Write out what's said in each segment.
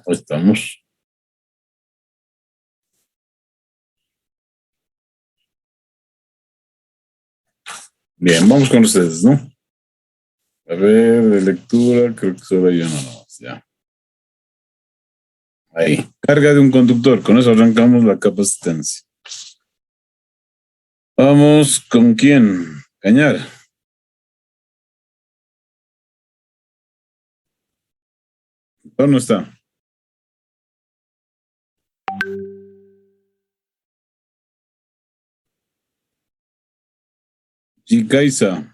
Ahí estamos. Bien, vamos con ustedes, ¿no? A ver, de lectura, creo que solo hay uno nomás, ya. Ahí, carga de un conductor, con eso arrancamos la capacitancia. Vamos, ¿con quién? Cañar. ¿Dónde está? Chicaiza.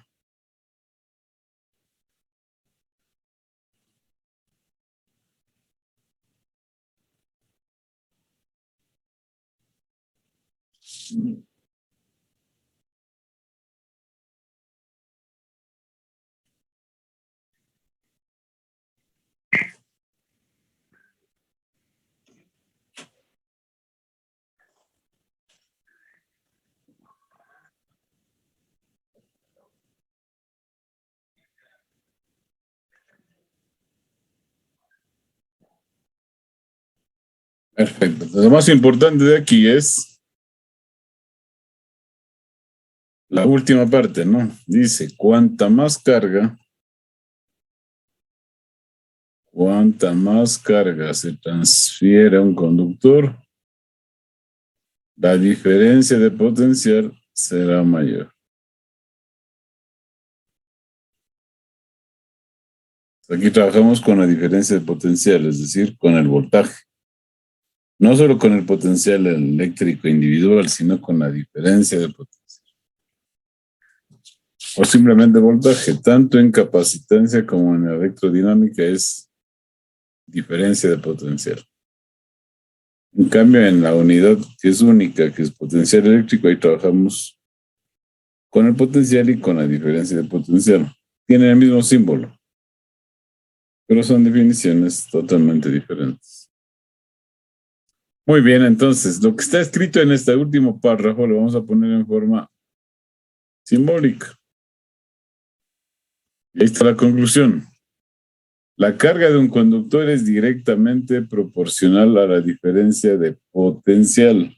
Perfecto. Entonces, lo más importante de aquí es la última parte, ¿no? Dice, cuanta más carga se transfiere a un conductor, la diferencia de potencial será mayor. Aquí trabajamos con la diferencia de potencial, es decir, con el voltaje. No solo con el potencial eléctrico individual, sino con la diferencia de potencial. O simplemente voltaje, tanto en capacitancia como en electrodinámica es diferencia de potencial. En cambio, en la unidad que es única, que es potencial eléctrico, ahí trabajamos con el potencial y con la diferencia de potencial. Tienen el mismo símbolo, pero son definiciones totalmente diferentes. Muy bien, entonces, lo que está escrito en este último párrafo lo vamos a poner en forma simbólica. Y ahí está la conclusión. La carga de un conductor es directamente proporcional a la diferencia de potencial.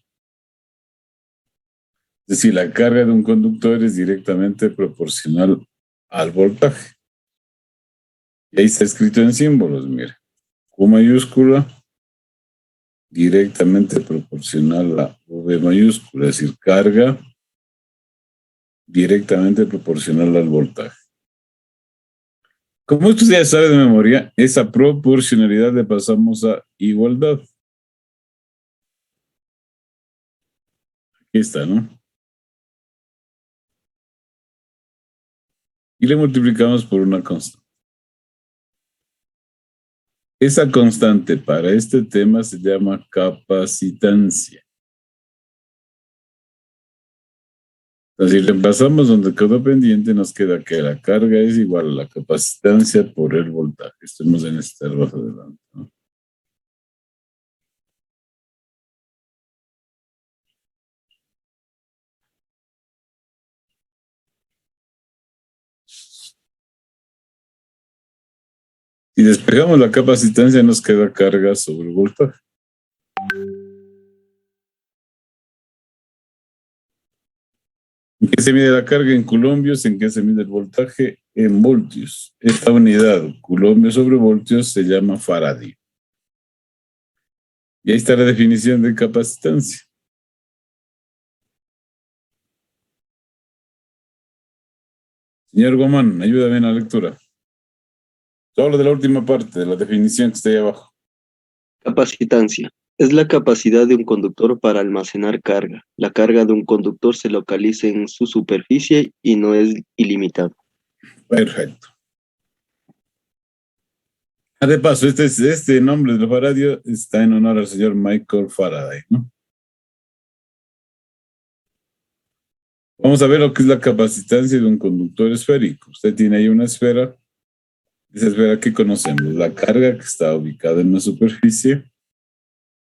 Es decir, la carga de un conductor es directamente proporcional al voltaje. Y ahí está escrito en símbolos, mire. Q mayúscula directamente proporcional a V mayúscula, es decir, carga directamente proporcional al voltaje. Como usted ya sabe de memoria, esa proporcionalidad le pasamos a igualdad. Aquí está, ¿no? Y le multiplicamos por una constante. Esa constante para este tema se llama capacitancia. Entonces, si reemplazamos donde quedó pendiente, nos queda que la carga es igual a la capacitancia por el voltaje. Esto hemos de necesitar más adelante, ¿no? Si despejamos la capacitancia, nos queda carga sobre el voltaje. ¿En qué se mide la carga? En culombios. ¿En qué se mide el voltaje? En voltios. Esta unidad, culombio sobre voltios, se llama faradio. Y ahí está la definición de capacitancia. Señor Gomán, ayúdame en la lectura. Solo de la última parte, de la definición que está ahí abajo. Capacitancia. Es la capacidad de un conductor para almacenar carga. La carga de un conductor se localiza en su superficie y no es ilimitada. Perfecto. De paso, este nombre del faradio está en honor al señor Michael Faraday, ¿no? Vamos a ver lo que es la capacitancia de un conductor esférico. Usted tiene ahí una esfera. Esa esfera que conocemos, la carga que está ubicada en la superficie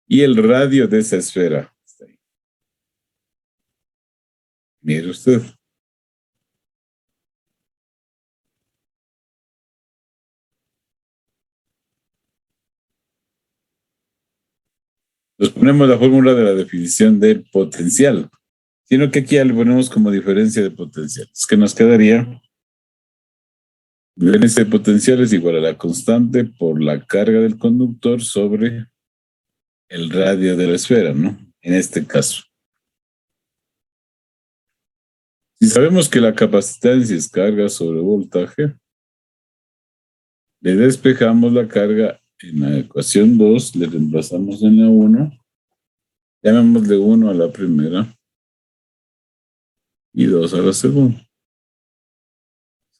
y el radio de esa esfera. Está ahí. Mire usted. Nos ponemos la fórmula de la definición del potencial, sino que aquí ya le ponemos como diferencia de potencial. Es que nos quedaría diferencia de potencial es igual a la constante por la carga del conductor sobre el radio de la esfera, ¿no? En este caso. Si sabemos que la capacitancia es carga sobre voltaje, le despejamos la carga en la ecuación 2, le reemplazamos en la 1, llamémosle 1 a la primera y 2 a la segunda.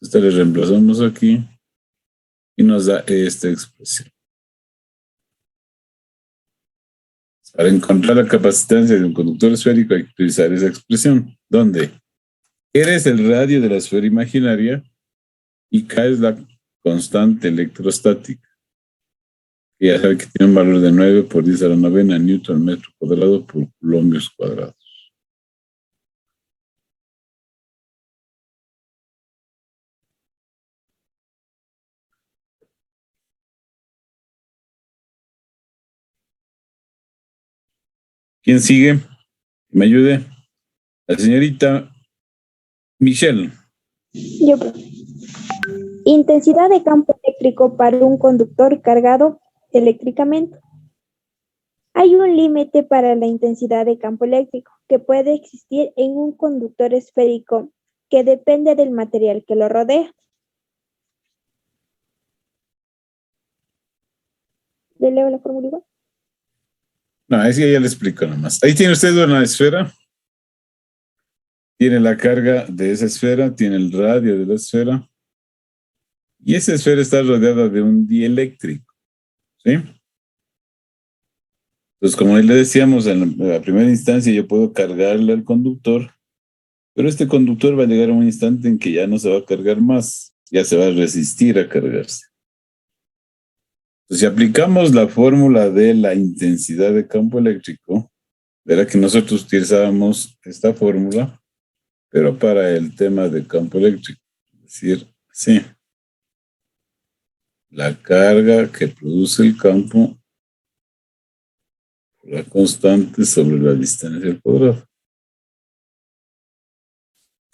Esta le reemplazamos aquí y nos da esta expresión. Para encontrar la capacitancia de un conductor esférico hay que utilizar esa expresión, donde R es el radio de la esfera imaginaria y K es la constante electrostática. Y ya sabe que tiene un valor de 9 por 10 a la novena newton metro cuadrado por coulombs cuadrados. ¿Quién sigue? ¿Me ayude? La señorita Michelle. Yo. Intensidad de campo eléctrico para un conductor cargado eléctricamente. Hay un límite para la intensidad de campo eléctrico que puede existir en un conductor esférico que depende del material que lo rodea. ¿Le leo la fórmula igual? No, así ya le explico nomás. Ahí tiene usted una esfera. Tiene la carga de esa esfera, tiene el radio de la esfera. Y esa esfera está rodeada de un dieléctrico. ¿Sí? Entonces, como le decíamos, en la primera instancia yo puedo cargarle al conductor, pero este conductor va a llegar a un instante en que ya no se va a cargar más, ya se va a resistir a cargarse. Entonces, si aplicamos la fórmula de la intensidad de campo eléctrico, verá que nosotros utilizábamos esta fórmula, pero para el tema de campo eléctrico. Es decir, sí, la carga que produce el campo por la constante sobre la distancia al cuadrado.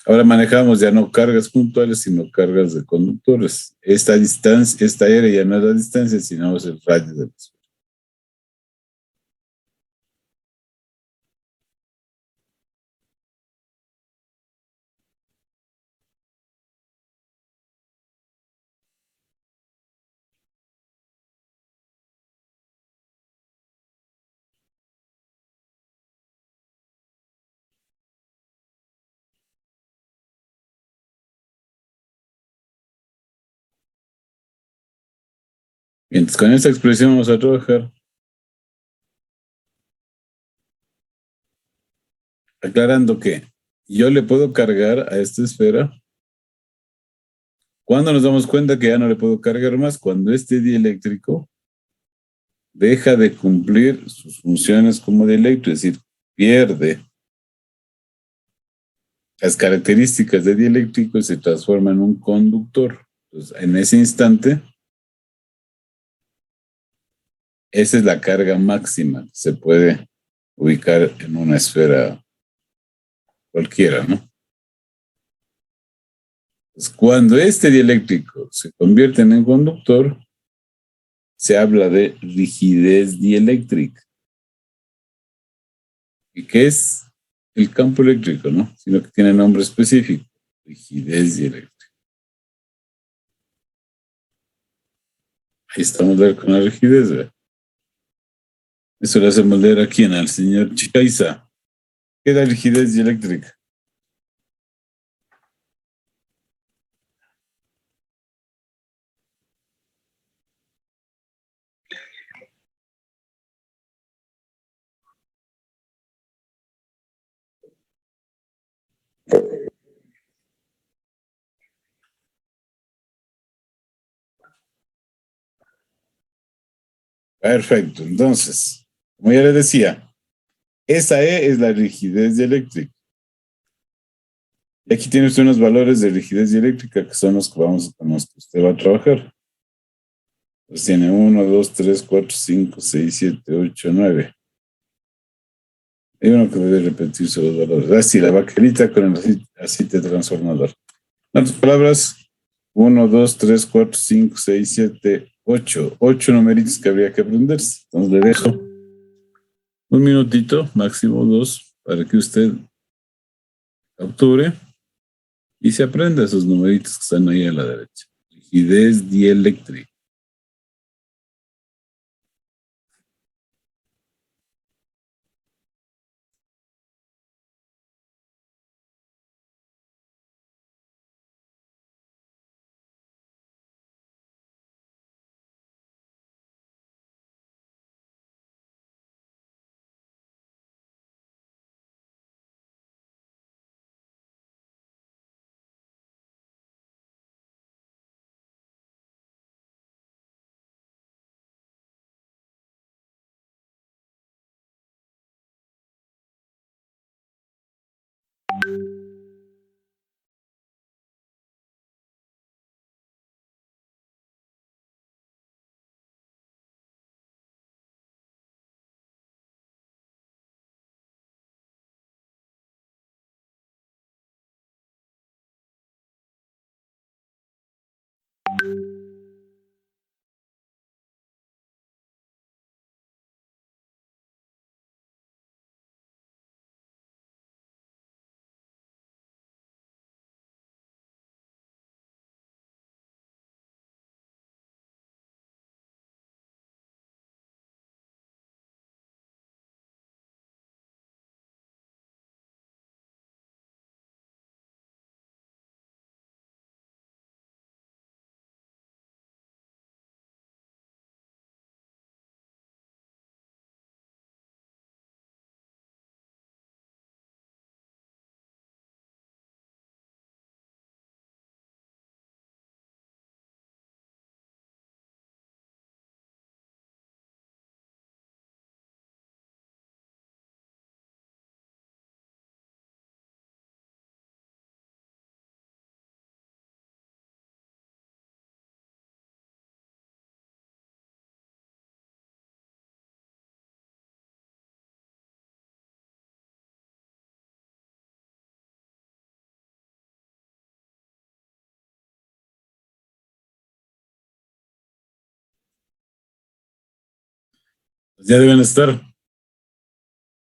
Ahora manejamos ya no cargas puntuales, sino cargas de conductores. Esta distancia, esta R ya no es la distancia, sino es el radio de la esfera. Entonces, con esta expresión vamos a trabajar. Aclarando que yo le puedo cargar a esta esfera. ¿Cuándo nos damos cuenta que ya no le puedo cargar más? Cuando este dieléctrico deja de cumplir sus funciones como dieléctrico, es decir, pierde las características de dieléctrico y se transforma en un conductor. Entonces, en ese instante, esa es la carga máxima que se puede ubicar en una esfera cualquiera, ¿no? Pues cuando este dieléctrico se convierte en un conductor, se habla de rigidez dieléctrica. ¿Y qué es el campo eléctrico, no? Sino que tiene nombre específico, rigidez dieléctrica. Ahí estamos con la rigidez, ¿verdad? Eso lo hacemos leer aquí al señor Chicaiza. ¿Qué es la rigidez dieléctrica? Perfecto, entonces, como ya les decía, esa E es la rigidez dieléctrica. Y aquí tiene usted unos valores de rigidez dieléctrica que son los que con los que usted va a trabajar. Pues tiene 1, 2, 3, 4, 5, 6, 7, 8, 9. Hay uno que debe repetirse los valores. Así, la baquelita con el aceite transformador. En otras palabras, 1, 2, 3, 4, 5, 6, 7, 8. 8 numeritos que habría que aprenderse. Entonces le dejo un minutito, máximo 2, para que usted capture y se aprenda esos numeritos que están ahí a la derecha. Rigidez dieléctrica. Pues ya deben estar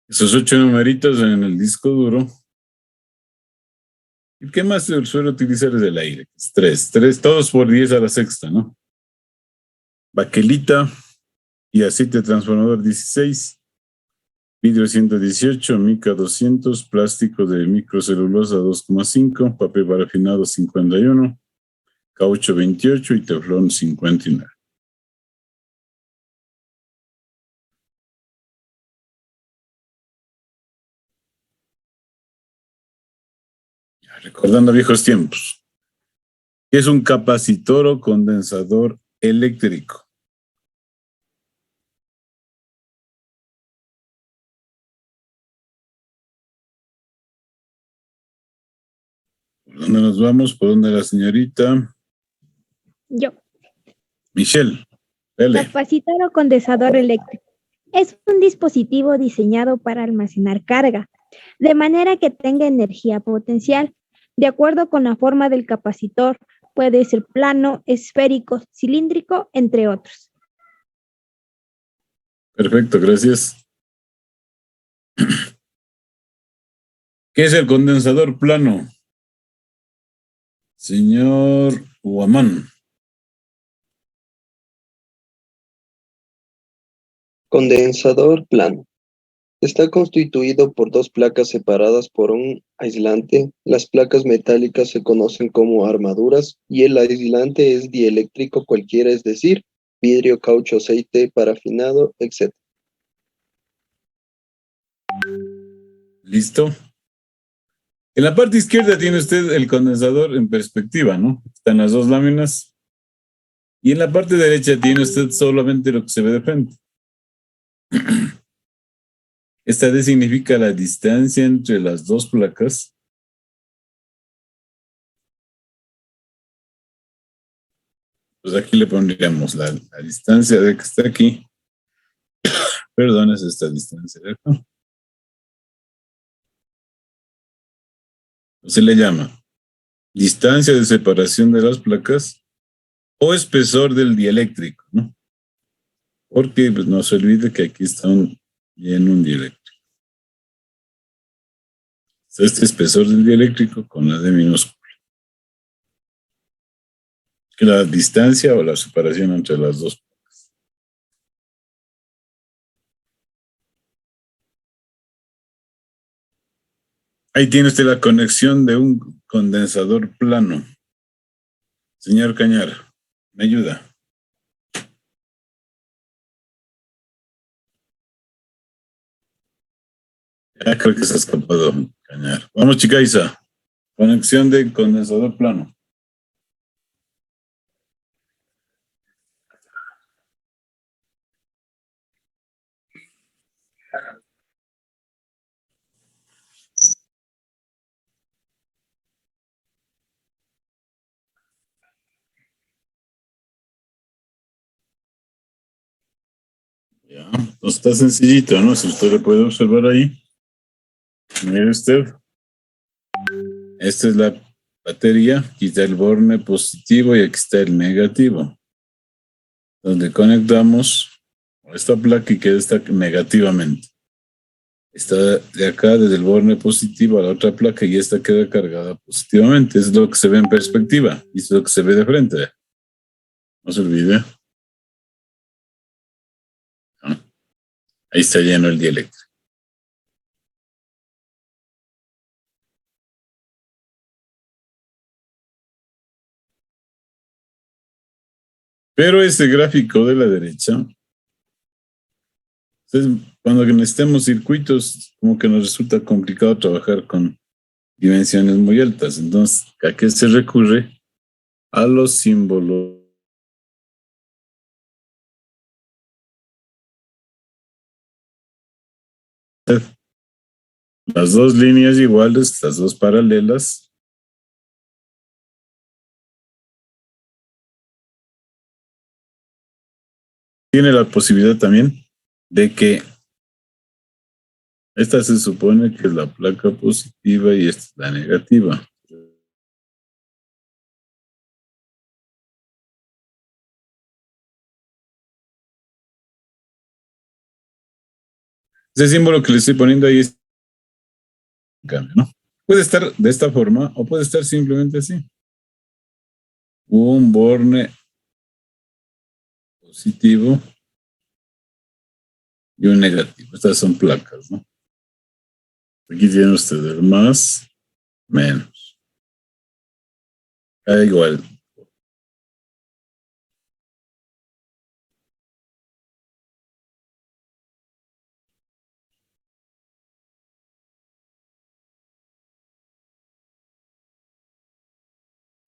esos 8 numeritos en el disco duro. ¿Y qué más se suele utilizar es el aire? 3, todos por 10 a la sexta, ¿no? Baquelita y aceite transformador 16, vidrio 118, mica 200, plástico de microcelulosa 2,5, papel parafinado 51, caucho 28 y teflón 59. Recordando viejos tiempos. ¿Qué es un capacitor o condensador eléctrico? ¿Por dónde nos vamos? ¿Por dónde la señorita? Yo. Michelle, dale. Capacitor o condensador eléctrico. Es un dispositivo diseñado para almacenar carga, de manera que tenga energía potencial. De acuerdo con la forma del capacitor, puede ser plano, esférico, cilíndrico, entre otros. Perfecto, gracias. ¿Qué es el condensador plano? Señor Huamán. Condensador plano. Está constituido por dos placas separadas por un aislante. Las placas metálicas se conocen como armaduras y el aislante es dieléctrico cualquiera, es decir, vidrio, caucho, aceite, parafinado, etc. ¿Listo? En la parte izquierda tiene usted el condensador en perspectiva, ¿no? Están las dos láminas. Y en la parte derecha tiene usted solamente lo que se ve de frente. Esta D significa la distancia entre las dos placas. Pues aquí le pondríamos la distancia de que está aquí. Perdón, es esta distancia de acá. Se le llama distancia de separación de las placas o espesor del dieléctrico, ¿no? Porque pues, no se olvide que aquí está en un dieléctrico. Este espesor del dieléctrico con la D minúscula. Que la distancia o la separación entre las dos. Ahí tiene usted la conexión de un condensador plano. Señor Cañar, ¿me ayuda? Ya creo que se ha escapado, Cañar. Vamos, chica Isa. Conexión de condensador plano. Ya, entonces está sencillito, ¿no? Si usted lo puede observar ahí. Mire usted. Esta es la batería. Aquí está el borne positivo y aquí está el negativo. Donde conectamos esta placa y queda esta negativamente. Está de acá desde el borne positivo a la otra placa y esta queda cargada positivamente. Es lo que se ve en perspectiva y es lo que se ve de frente. No se olvide. ¿No? Ahí está lleno el dieléctrico. Pero ese gráfico de la derecha, cuando necesitemos circuitos, como que nos resulta complicado trabajar con dimensiones muy altas. Entonces, ¿a qué se recurre? A los símbolos. Las dos líneas iguales, las dos paralelas. Tiene la posibilidad también de que esta se supone que es la placa positiva y esta es la negativa. Ese símbolo que le estoy poniendo ahí es cambio, ¿no? Puede estar de esta forma o puede estar simplemente así. Un borne positivo y un negativo. Estas son placas, ¿no? Aquí tiene usted el más, menos. Da igual.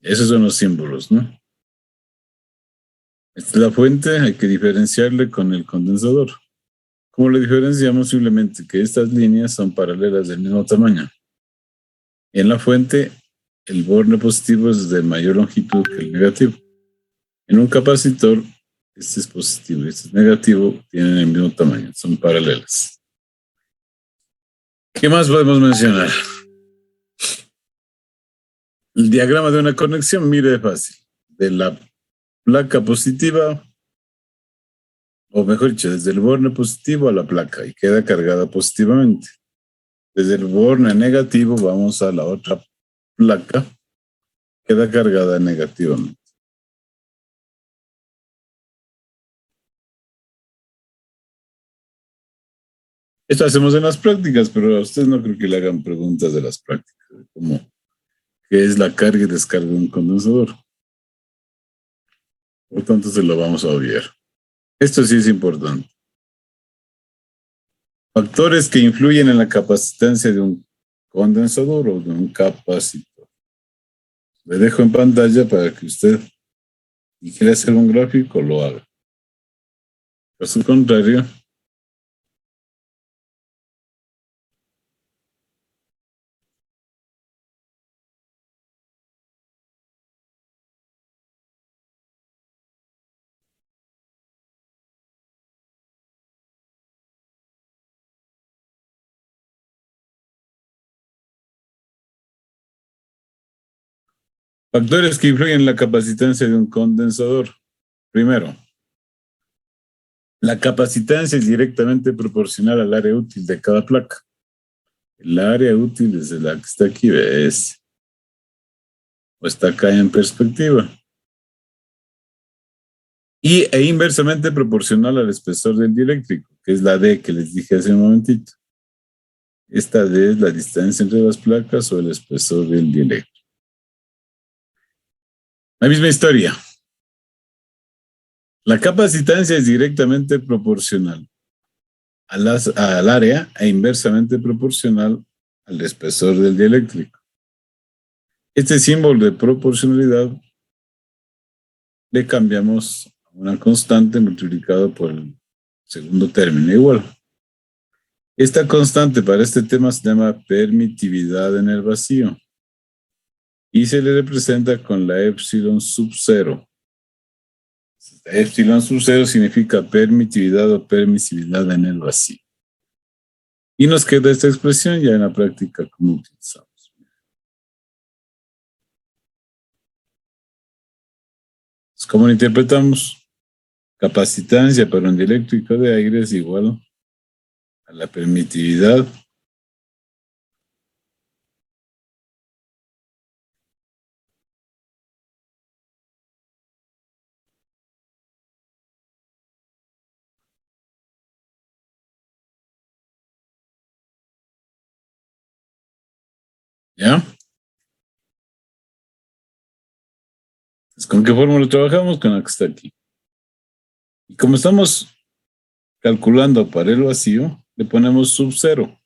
Esos son los símbolos, ¿no? Esta es la fuente, hay que diferenciarle con el condensador. ¿Cómo lo diferenciamos? Simplemente que estas líneas son paralelas del mismo tamaño. En la fuente, el borne positivo es de mayor longitud que el negativo. En un capacitor, este es positivo y este es negativo, tienen el mismo tamaño, son paralelas. ¿Qué más podemos mencionar? El diagrama de una conexión, mire, es fácil. De la placa positiva, o mejor dicho, desde el borne positivo a la placa y queda cargada positivamente. Desde el borne negativo vamos a la otra placa, queda cargada negativamente. Esto hacemos en las prácticas, pero a ustedes no creo que le hagan preguntas de las prácticas, como qué es la carga y descarga de un condensador. Por tanto, se lo vamos a obviar. Esto sí es importante. Factores que influyen en la capacitancia de un condensador o de un capacitor. Le dejo en pantalla para que usted, si quiere hacer un gráfico, lo haga. Caso contrario, Factores que influyen en la capacitancia de un condensador. Primero, la capacitancia es directamente proporcional al área útil de cada placa. El área útil es la que está aquí, ¿ves? O está acá en perspectiva. E inversamente proporcional al espesor del dieléctrico, que es la D que les dije hace un momentito. Esta D es la distancia entre las placas o el espesor del dieléctrico. La misma historia. La capacitancia es directamente proporcional al área e inversamente proporcional al espesor del dieléctrico. Este símbolo de proporcionalidad le cambiamos a una constante multiplicado por el segundo término igual. Esta constante para este tema se llama permitividad en el vacío y se le representa con la epsilon sub 0. Epsilon sub 0 significa permitividad o permisividad en el vacío. Y nos queda esta expresión ya en la práctica como utilizamos. ¿Cómo lo interpretamos? Capacitancia para un dieléctrico de aire es igual a la permitividad ¿ya? ¿Con qué fórmula trabajamos? Con la que está aquí. Y como estamos calculando para el vacío, le ponemos sub 0.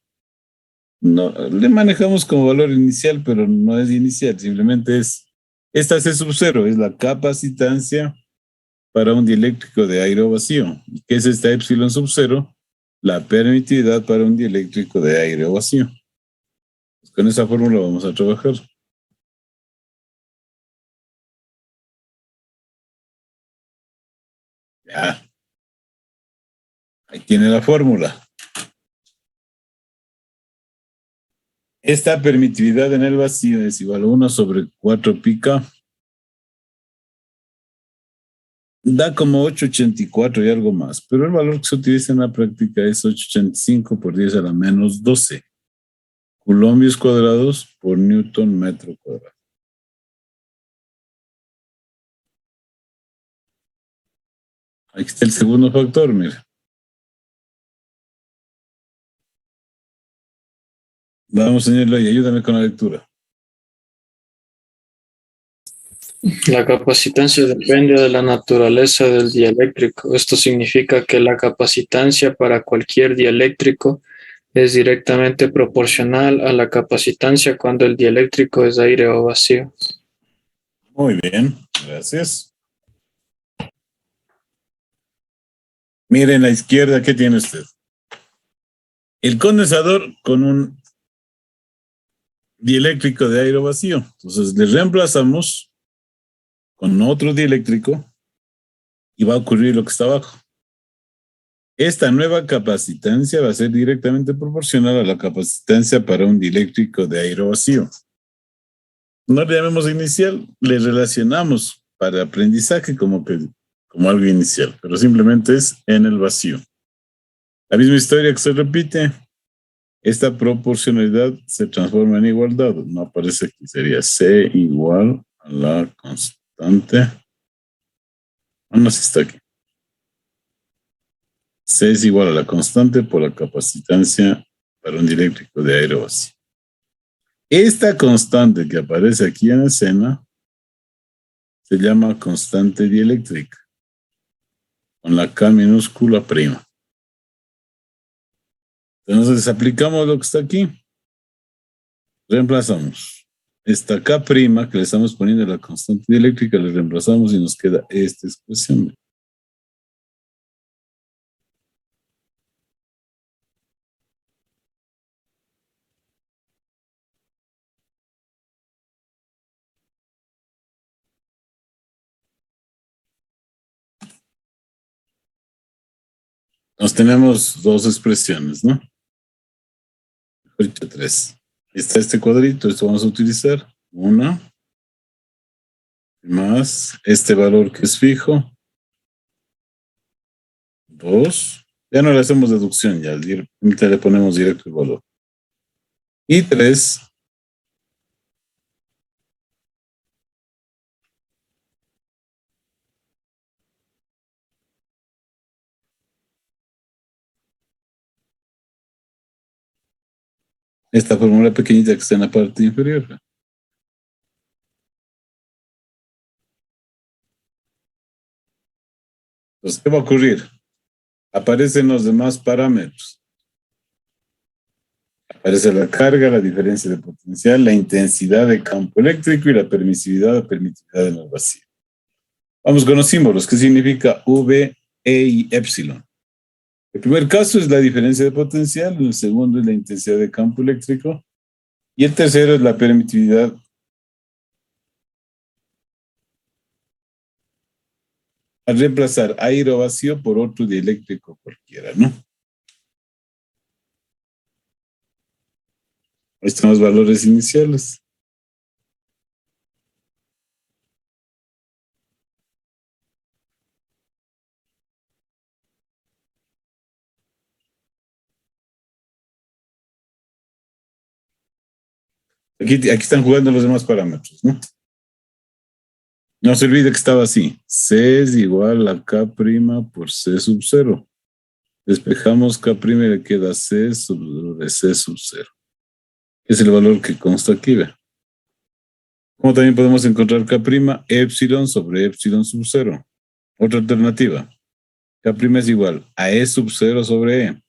No, le manejamos como valor inicial, pero no es inicial, simplemente es, esta es sub 0, es la capacitancia para un dieléctrico de aire o vacío. ¿Y qué es esta epsilon sub 0? La permitividad para un dieléctrico de aire o vacío. Pues con esa fórmula vamos a trabajar. Ya. Ahí tiene la fórmula. Esta permitividad en el vacío es igual a 1 sobre 4 pica. Da como 884 y algo más, pero el valor que se utiliza en la práctica es 885 por 10 a la menos 12 coulombios cuadrados por newton metro cuadrado. Aquí está el segundo factor, mira. Vamos, señor Loy, ayúdame con la lectura. La capacitancia depende de la naturaleza del dieléctrico. Esto significa que la capacitancia para cualquier dieléctrico es directamente proporcional a la capacitancia cuando el dieléctrico es aire o vacío. Muy bien, gracias. Miren a la izquierda, ¿qué tiene usted? El condensador con un dieléctrico de aire o vacío. Entonces le reemplazamos con otro dieléctrico y va a ocurrir lo que está abajo. Esta nueva capacitancia va a ser directamente proporcional a la capacitancia para un dieléctrico de aire vacío. No le llamemos inicial, le relacionamos para aprendizaje como algo inicial, pero simplemente es en el vacío. La misma historia que se repite, esta proporcionalidad se transforma en igualdad. No aparece aquí, sería C igual a la constante. No sé si está aquí. C es igual a la constante por la capacitancia para un dieléctrico de aire vacío. Esta constante que aparece aquí en la escena se llama constante dieléctrica, con la K minúscula prima. Entonces aplicamos lo que está aquí. Reemplazamos. Esta K prima que le estamos poniendo a la constante dieléctrica, le reemplazamos y nos queda esta expresión. Nos tenemos dos expresiones, ¿no? Mejor dicho, tres. Está este cuadrito, esto vamos a utilizar. Una, más este valor que es fijo, 2. Ya no le hacemos deducción, ya le ponemos directo el valor. Y 3. Esta fórmula pequeñita que está en la parte inferior. Entonces, ¿qué va a ocurrir? Aparecen los demás parámetros. Aparece la carga, la diferencia de potencial, la intensidad de campo eléctrico y la permisividad o permitividad en el vacío. Vamos con los símbolos. ¿Qué significa V, E y epsilon? El primer caso es la diferencia de potencial, el segundo es la intensidad de campo eléctrico y el tercero es la permitividad. Al reemplazar aire o vacío por otro dieléctrico cualquiera, ¿no? Ahí están los valores iniciales. Aquí están jugando los demás parámetros, ¿no? No se olvide que estaba así. C es igual a K' por C sub 0. Despejamos K' y le queda C sobre C sub 0. Es el valor que consta aquí, ¿ve? Como también podemos encontrar K', epsilon sobre epsilon sub 0. Otra alternativa. K' es igual a E sub 0 sobre E.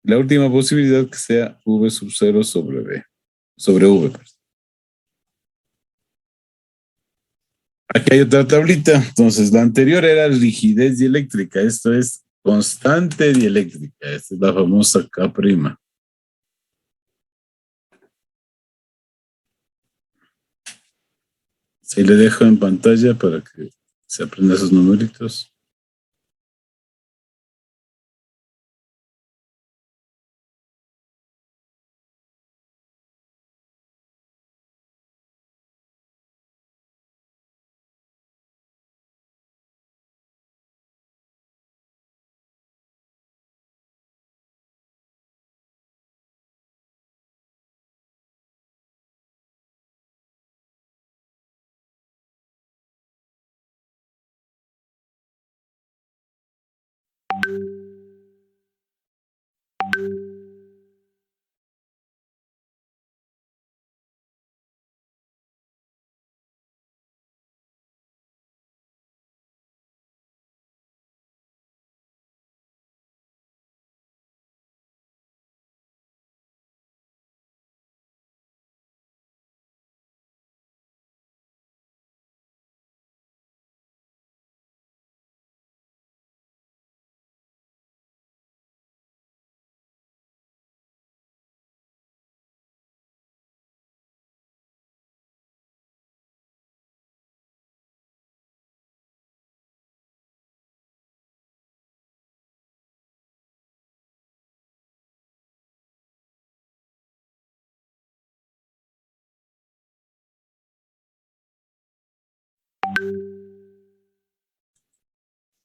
La última posibilidad que sea V sub 0 sobre V. Sobre V, pues. Aquí hay otra tablita. Entonces, la anterior era rigidez dieléctrica. Esto es constante dieléctrica. Esta es la famosa K'. Ahí le dejo en pantalla para que se aprenda esos numeritos.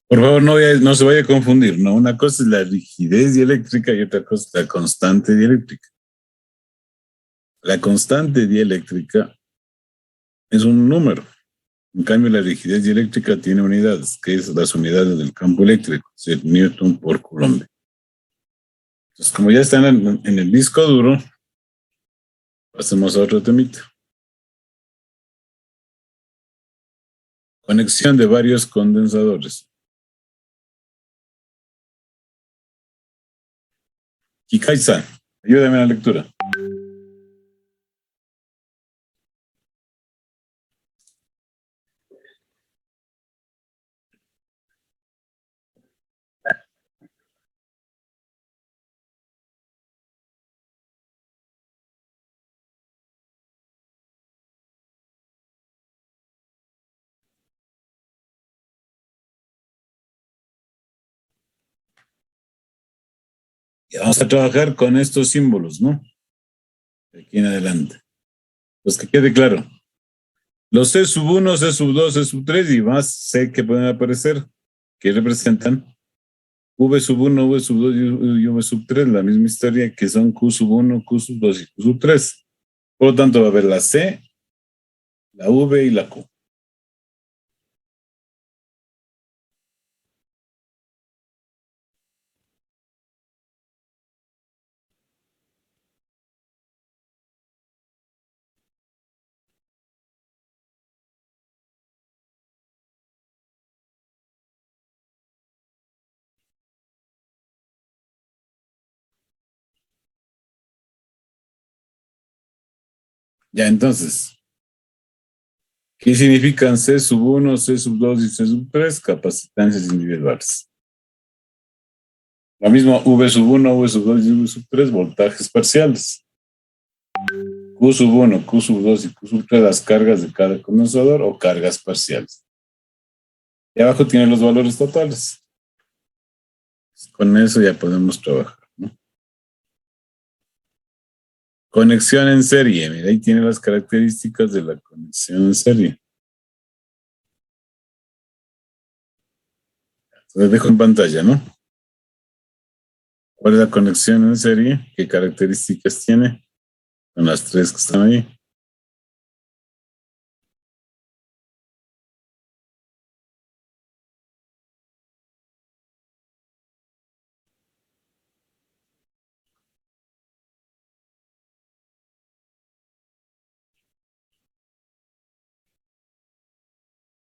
Por favor, no se vaya a confundir, ¿no? Una cosa es la rigidez dieléctrica y otra cosa es la constante dieléctrica. La constante dieléctrica es un número. En cambio, la rigidez dieléctrica tiene unidades, que es las unidades del campo eléctrico, es decir, Newton por Coulomb. Entonces, como ya están en el disco duro, pasemos a otro temita. Conexión de varios condensadores. Kikai-san, ayúdame en la lectura. Y vamos a trabajar con estos símbolos, ¿no? De aquí en adelante. Pues que quede claro. Los C sub 1, C sub 2, C sub 3 y más C que pueden aparecer, que representan V sub 1, V sub 2 y V sub 3, la misma historia que son Q sub 1, Q sub 2 y Q sub 3. Por lo tanto, va a haber la C, la V y la Q. Ya, entonces, ¿qué significan C sub 1, C sub 2 y C sub 3? Capacitancias individuales. Lo mismo V sub 1, V sub 2 y V sub 3, voltajes parciales. Q sub 1, Q sub 2 y Q sub 3, las cargas de cada condensador o cargas parciales. Y abajo tiene los valores totales. Con eso ya podemos trabajar, ¿no? Conexión en serie. Mira, ahí tiene las características de la conexión en serie. Les dejo en pantalla, ¿no? ¿Cuál es la conexión en serie? ¿Qué características tiene? Son las tres que están ahí.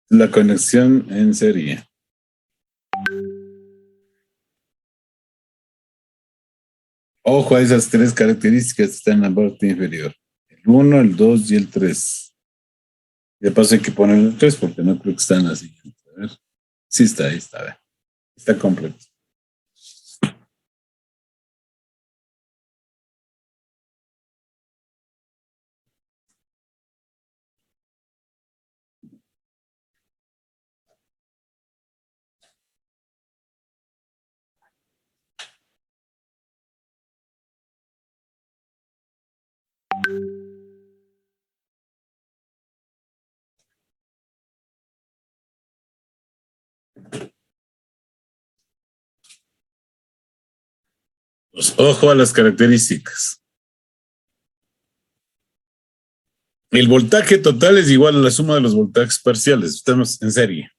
La conexión en serie. Ojo a esas tres características que están en la parte inferior. El 1, el 2 y el 3. De paso hay que poner el 3 porque no creo que están así. A ver. Sí está, ahí está. A ver. Está completo. Pues, ojo a las características. El voltaje total es igual a la suma de los voltajes parciales. Estamos en serie.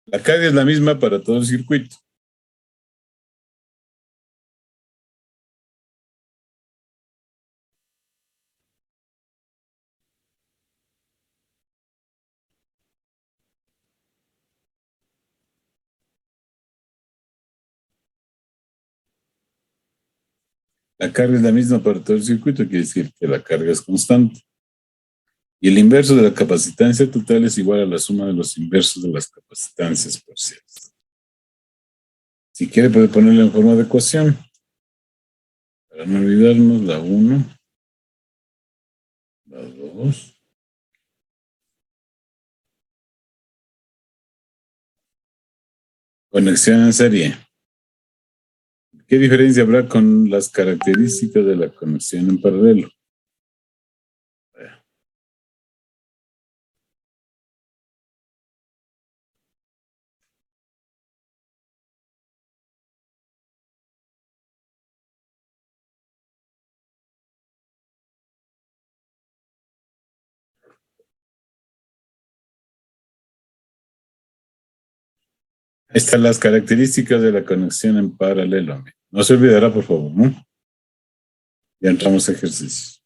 La carga es la misma para todo el circuito. La carga es la misma para todo el circuito, quiere decir que la carga es constante. Y el inverso de la capacitancia total es igual a la suma de los inversos de las capacitancias parciales. Si quiere puede ponerlo en forma de ecuación. Para no olvidarnos, la 1, la 2. Conexión en serie. ¿Qué diferencia habrá con las características de la conexión en paralelo? Ahí están las características de la conexión en paralelo. No se olvidará, por favor, ¿no? Ya entramos a ejercicios.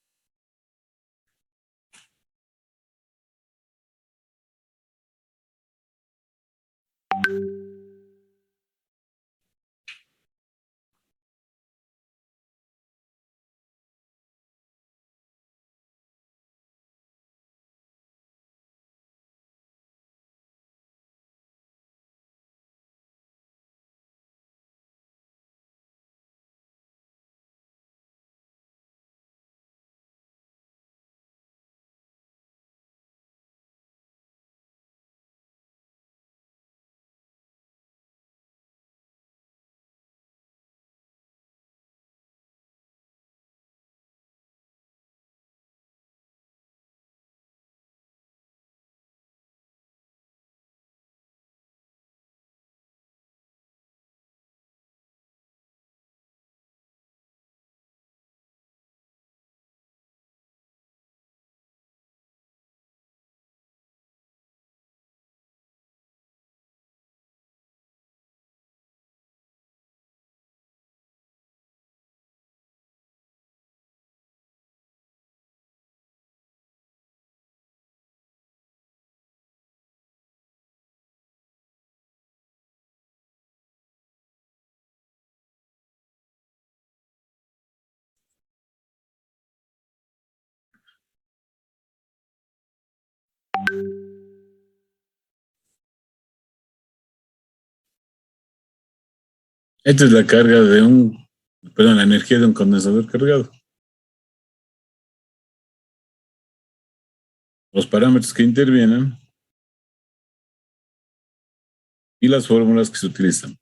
Esta es la carga de la energía de un condensador cargado. Los parámetros que intervienen y las fórmulas que se utilizan.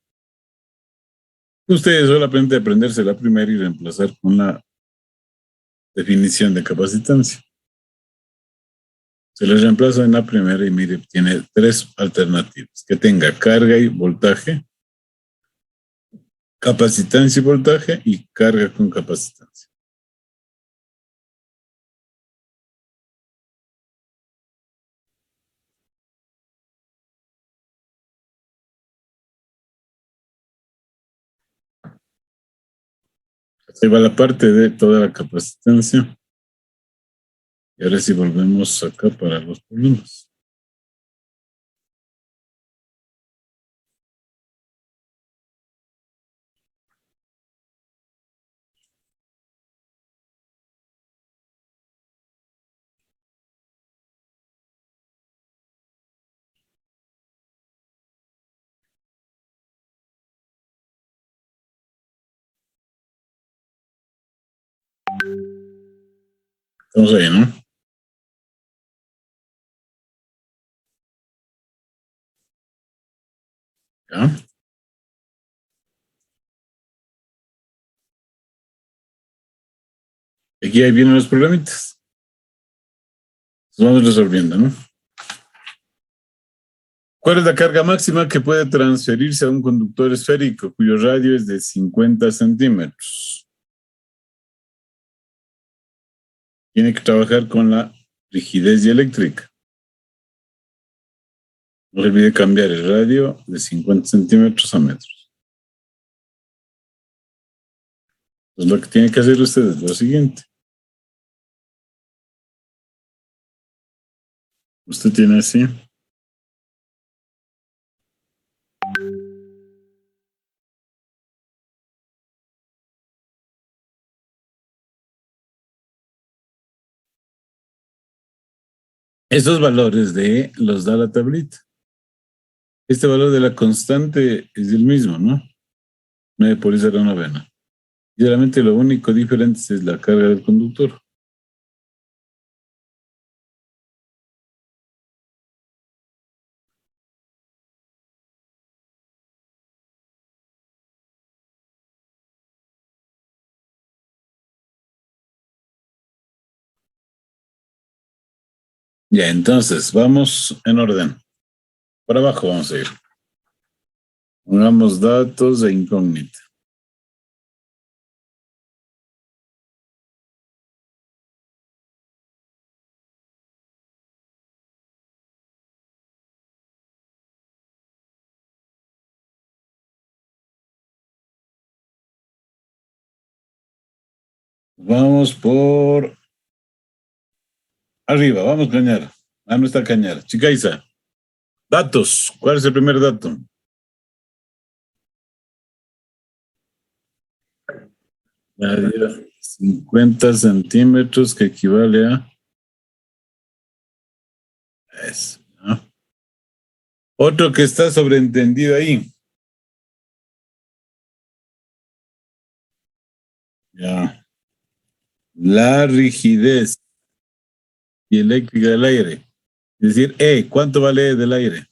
Ustedes solamente aprenderse la primera y reemplazar con una definición de capacitancia. Se les reemplaza en la primera y mire, tiene tres alternativas. Que tenga carga y voltaje, capacitancia y voltaje y carga con capacitancia. Ahí va la parte de toda la capacitancia. Y ahora sí volvemos acá para los problemas. Estamos ahí, ¿no? ¿Ya? Aquí ahí vienen los problemitas. Los vamos resolviendo, ¿no? ¿Cuál es la carga máxima que puede transferirse a un conductor esférico cuyo radio es de 50 centímetros? Tiene que trabajar con la rigidez dieléctrica. No se olvide cambiar el radio de 50 centímetros a metros. Entonces lo que tiene que hacer usted es lo siguiente. Usted tiene así. Esos valores los da la tablita. Este valor de la constante es el mismo, ¿no? 9 por 10 a la novena. Y realmente lo único diferente es la carga del conductor. Ya, entonces, vamos en orden. Por abajo vamos a ir. Pongamos datos e incógnita. Vamos por arriba, vamos Cañar. No está Cañar. Chicaiza. Datos. ¿Cuál es el primer dato? Radio 50 centímetros que equivale a eso, ¿no? Otro que está sobreentendido ahí. Ya. La rigidez dieléctrica del aire. Es decir, ¿cuánto vale del aire?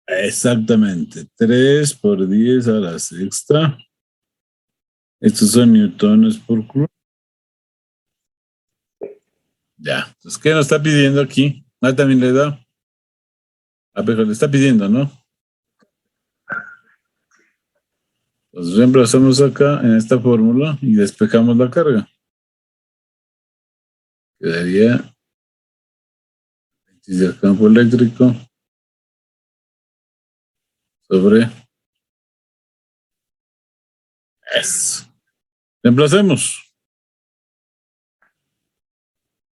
Exactamente. 3 por 10 a la sexta. Estos son newtones por Coulomb. Ya. Entonces, ¿qué nos está pidiendo aquí? También le da. Pero le está pidiendo, ¿no? Entonces reemplazamos acá en esta fórmula y despejamos la carga. Quedaría el campo eléctrico sobre eso. Reemplacemos.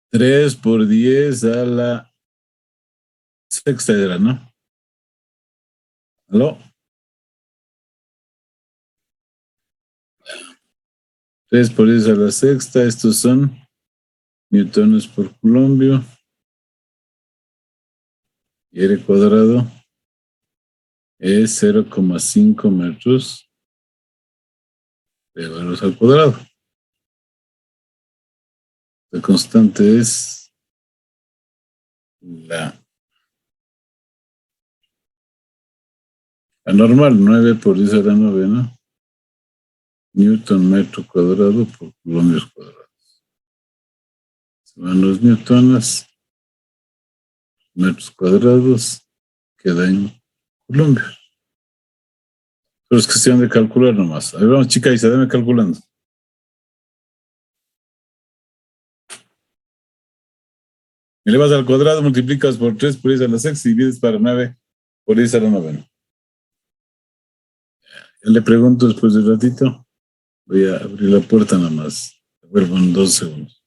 3 por 10 a la sexta era, ¿no? ¿Aló? 3 por 10 a la sexta, estos son newtones por coulombio. Y R cuadrado es 0,5 metros de varos al cuadrado. La constante es la normal, 9 por 10 a la novena, newton metro cuadrado por coulombos cuadrados. Se van los newtones, metros cuadrados, queda en coulombios. Pero es cuestión de calcular nomás. A ver, vamos, chica Isa, dame calculando. Elevas al cuadrado, multiplicas por 3 por 10 a la sexta y divides para 9 por 10 a la novena. Ya le pregunto después de un ratito. Voy a abrir la puerta nada más. Vuelvo en 2 segundos.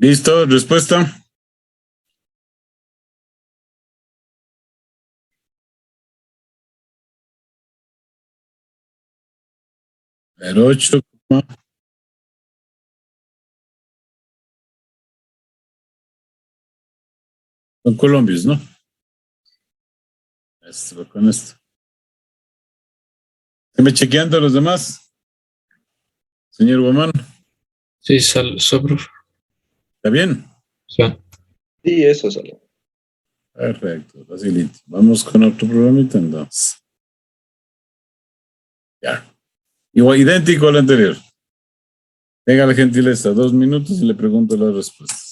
¿Listo? ¿Respuesta? El 8, son colombios, ¿no? Esto, con esto. ¿Me chequeando los demás? Señor Guamán, Sí, profe. ¿está bien? Sí. Sí, eso sale. Perfecto, facilito. Vamos con otro programita entonces. Ya. Igual, idéntico al anterior. Tenga la gentileza, 2 minutos y le pregunto las respuestas.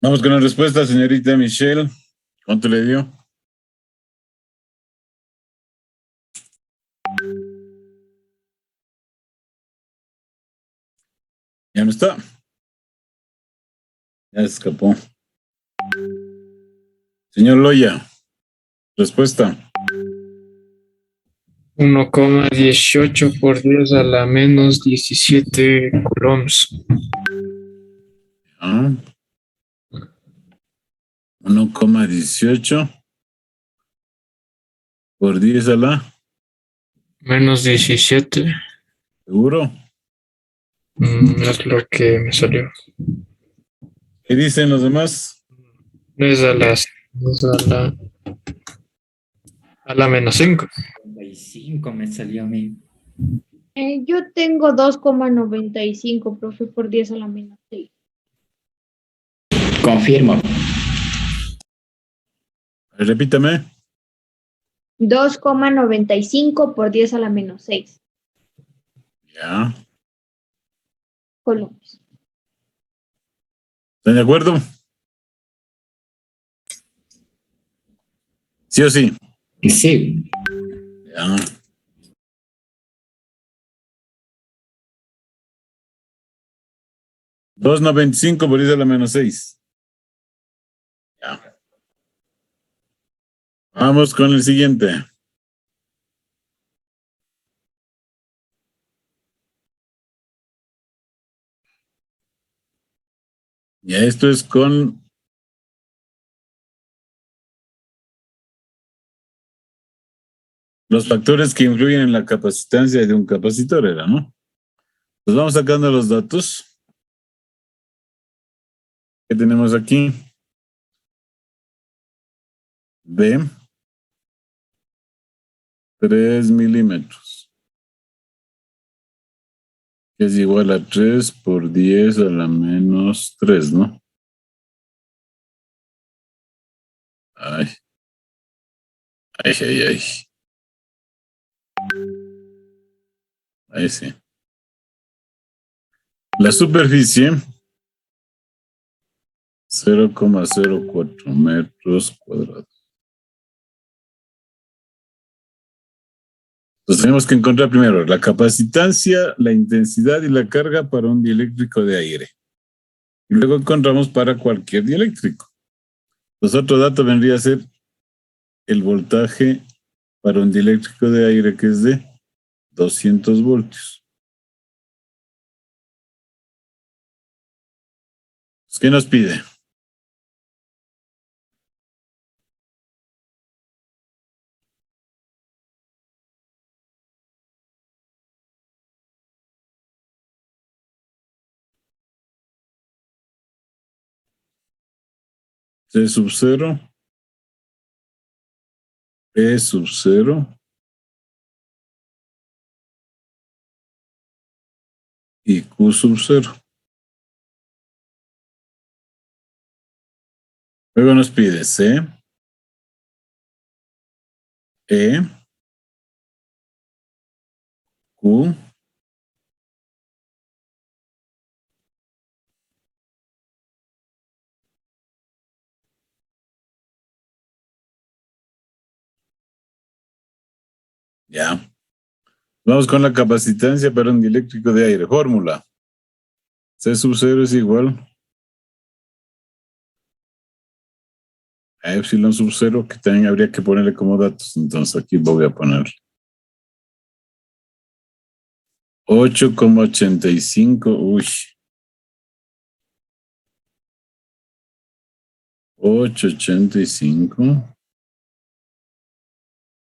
Vamos con la respuesta, señorita Michelle. ¿Cuánto le dio? Ya no está. Ya se escapó. Señor Loya, respuesta. 1,18 por 10 a la menos 17 coulombs. Ah, 1,18 por 10 a la. Menos 17. ¿Seguro? Es lo que me salió. ¿Qué dicen los demás? Es a las, es a la menos 5. 95 me salió a mí. Yo tengo 2,95, profe, por 10 a la menos 6. Confirmo. Repítame. 2,95 por 10 a la menos 6 Ya. columnas. ¿Están de acuerdo? ¿Sí o sí? Sí. Ya. $2.95 por 10 a la menos 6. Ya. Vamos con el siguiente. Ya esto es con los factores que influyen en la capacitancia de un capacitor, ¿era, no? Pues vamos sacando los datos. ¿Qué tenemos aquí? B, 3 milímetros, que es igual a 3 por 10 a la menos 3, ¿no? Ay, ay, ay, ay. Ahí sí. La superficie, 0,04 metros cuadrados. Entonces tenemos que encontrar primero la capacitancia, la intensidad y la carga para un dieléctrico de aire. Y luego encontramos para cualquier dieléctrico. Los otro dato vendría a ser el voltaje para un dieléctrico de aire, que es de 200 voltios. ¿Qué nos pide? C sub 0 P sub 0 y Q sub 0. Luego nos pide C, E, Q, ya. Vamos con la capacitancia para un dieléctrico de aire. Fórmula. C sub 0 es igual a epsilon sub 0, que también habría que ponerle como datos. Entonces aquí voy a poner 8,85. Uy. 8,85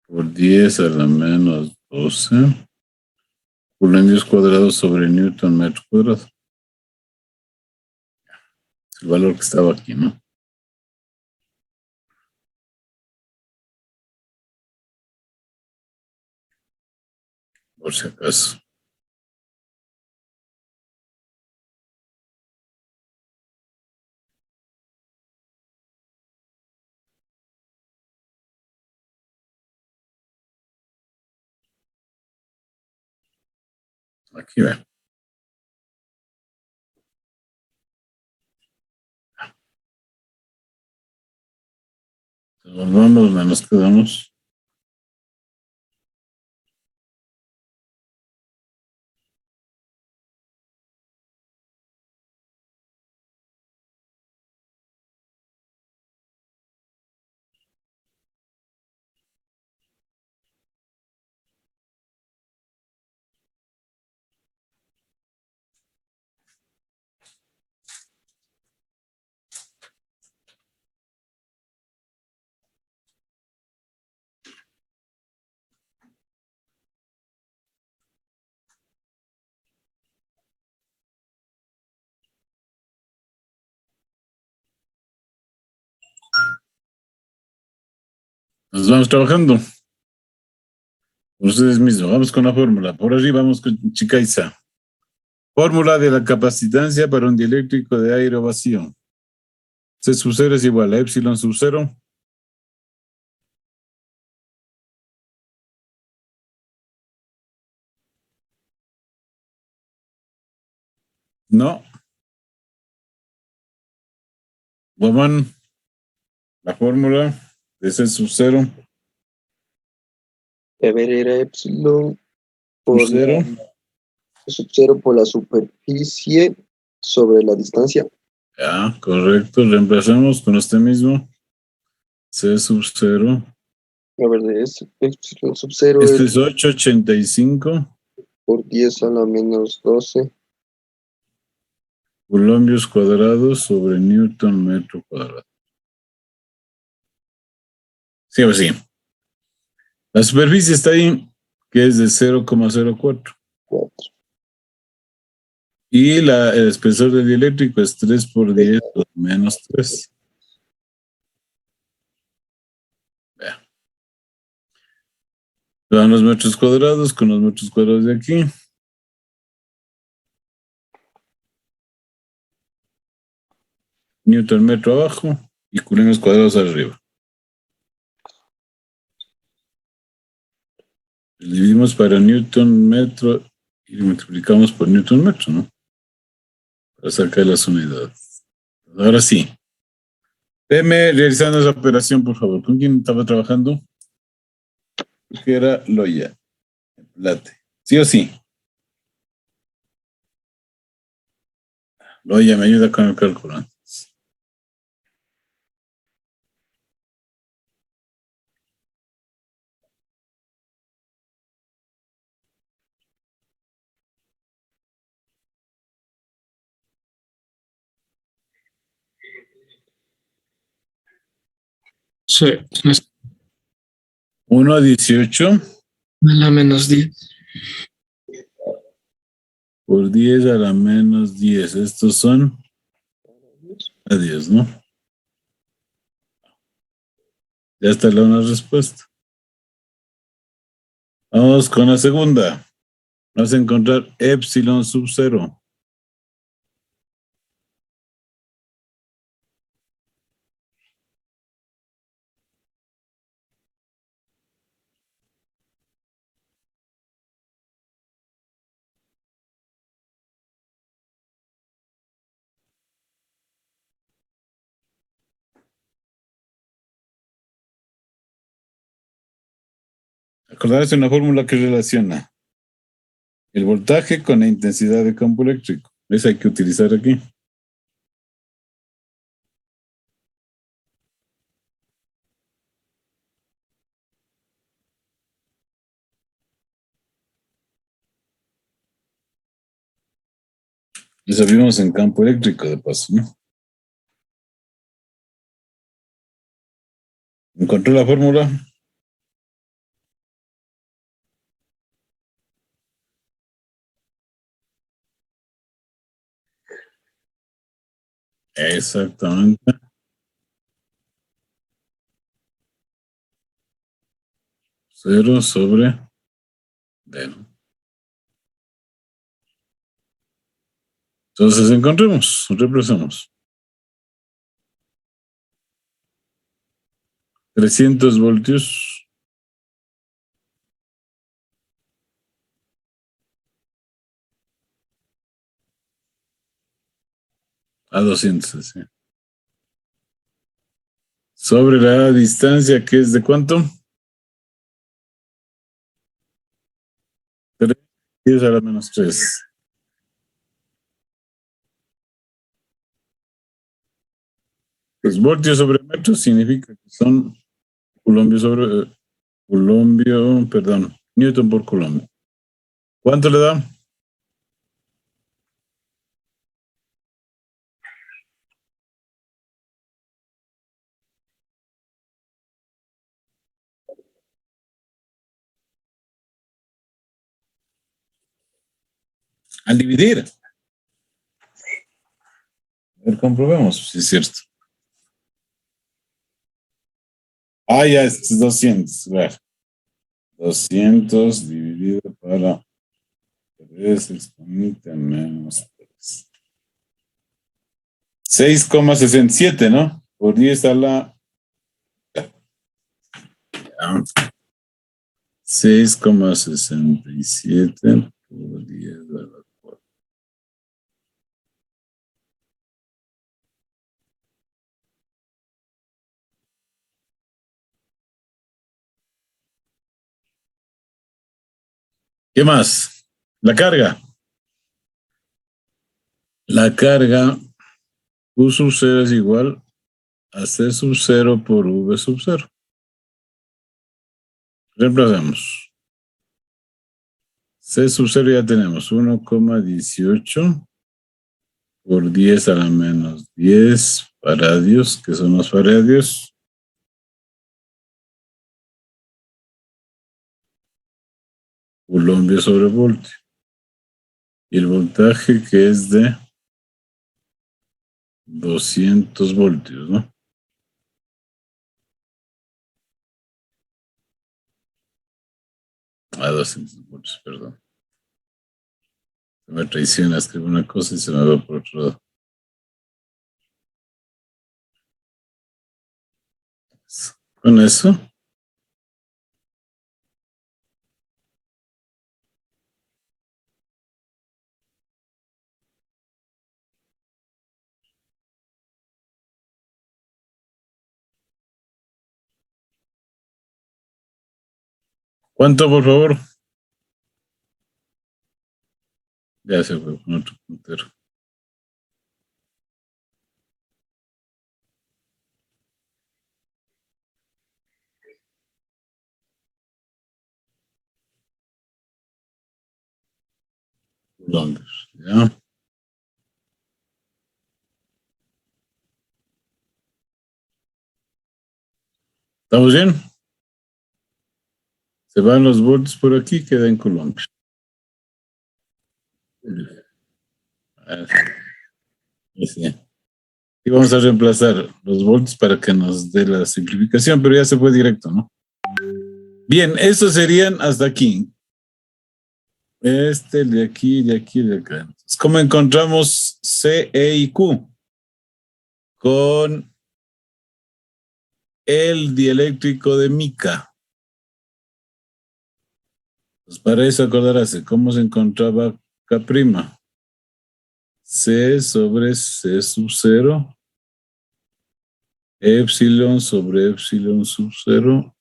por 10 a la menos 12 coulombs cuadrados sobre Newton metro cuadrado. Es el valor que estaba aquí, ¿no? Por si acaso. Aquí ve. Vamos, nos quedamos. Nos vamos trabajando. Ustedes mismos. Vamos con la fórmula. Por arriba vamos con Chicaiza. Fórmula de la capacitancia para un dieléctrico de aire vacío. C sub 0 es igual a epsilon sub 0. No. Woman, la fórmula de C sub 0. A ver, era epsilon por Sub 0. sub 0 por la superficie sobre la distancia. Ya, correcto. Reemplazamos con este mismo. C sub 0. A ver, de epsilon sub 0 Este es es 8,85 por 10 a la menos 12 coulombs cuadrados sobre Newton metro cuadrado. Sí, pues sí. La superficie está ahí, que es de 0,04. 4. Y el espesor del dieléctrico es 3 por 10 a la menos 3. Vea. Van los metros cuadrados con los metros cuadrados de aquí. Newton metro abajo y coulombs cuadrados arriba. Dividimos para Newton metro y multiplicamos por Newton metro, ¿no? Para sacar las unidades. Ahora sí. Veme realizando esa operación, por favor. ¿Con quién estaba trabajando? Que era Loya. Late. ¿Sí o sí? Loya, me ayuda con el cálculo. Sí, es 1,18 a la menos 10. por 10 a la menos 10. Estos son a 10, ¿no? Ya está la una respuesta. Vamos con la segunda. Vamos a encontrar epsilon sub 0. Acordarse una fórmula que relaciona el voltaje con la intensidad de campo eléctrico. Esa hay que utilizar aquí. Eso vimos en campo eléctrico de paso, ¿no? ¿Encontró la fórmula? Exactamente. 0 sobre D, ¿no? Entonces encontremos, reemplazamos. 300 voltios a 200, ¿sí? Sobre la distancia que es de ¿cuánto? 3, 10 a la menos 3. Los voltios sobre metro significa que son Newton por Coulomb. ¿Cuánto le da? Al dividir. A ver, comprobemos si es cierto. Ah, ya, es 200. Claro. 200 dividido para 3 exponente a menos 3. 6,67, ¿no? Por 10 a la... 6,67 por 10 a la 4. ¿Qué más? La carga. La carga Q sub 0 es igual a C sub 0 por V sub 0. Reemplazamos. C sub 0 ya tenemos 1,18 por 10 a la menos 10 faradios, que son los faradios. Coulomb sobre voltio. Y el voltaje que es de 200 voltios, ¿no? A 200 voltios, perdón. Se me traiciona, escribo una cosa y se me va por otro lado. Con eso, ¿cuánto, por favor? Ya se fue con otro puntero. Londres, ¿ya? ¿Estamos bien? Se van los voltios por aquí, queda en Coulomb. Sí. Y vamos a reemplazar los voltios para que nos dé la simplificación, pero ya se fue directo, ¿no? Bien, estos serían hasta aquí. El de aquí, de aquí, de acá. Entonces, ¿cómo encontramos C, E y Q? Con el dieléctrico de mica. Pues para eso acordarás cómo se encontraba K'. C sobre C sub 0, epsilon sobre epsilon sub 0.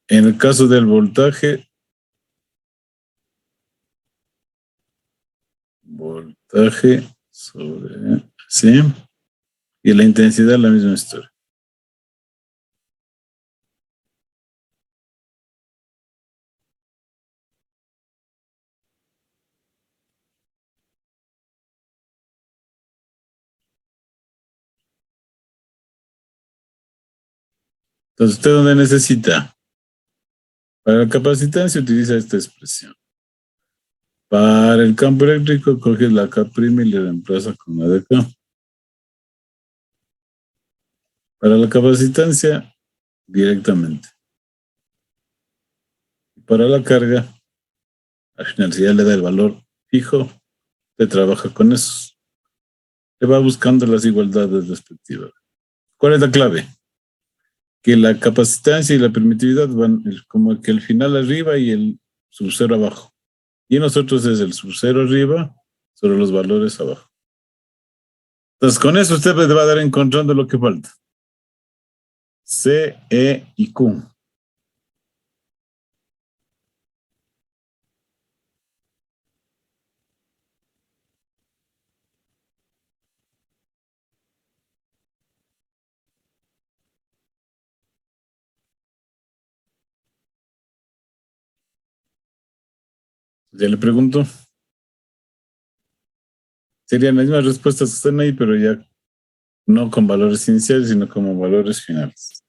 En el caso del voltaje sobre C, y la intensidad la misma historia. Entonces, ¿usted dónde necesita? Para la capacitancia utiliza esta expresión. Para el campo eléctrico coges la K' y le reemplaza con la de acá. Para la capacitancia, directamente. Para la carga, al final si ya le da el valor fijo, se trabaja con eso. Se va buscando las igualdades respectivas. ¿Cuál es la clave? Que la capacitancia y la permitividad van como que el final arriba y el sub cero abajo. Y nosotros es el sub cero arriba sobre los valores abajo. Entonces, con eso usted va a dar encontrando lo que falta. C, E y Q. Ya le pregunto. Serían las mismas respuestas que están ahí, pero ya no con valores iniciales, sino como valores finales.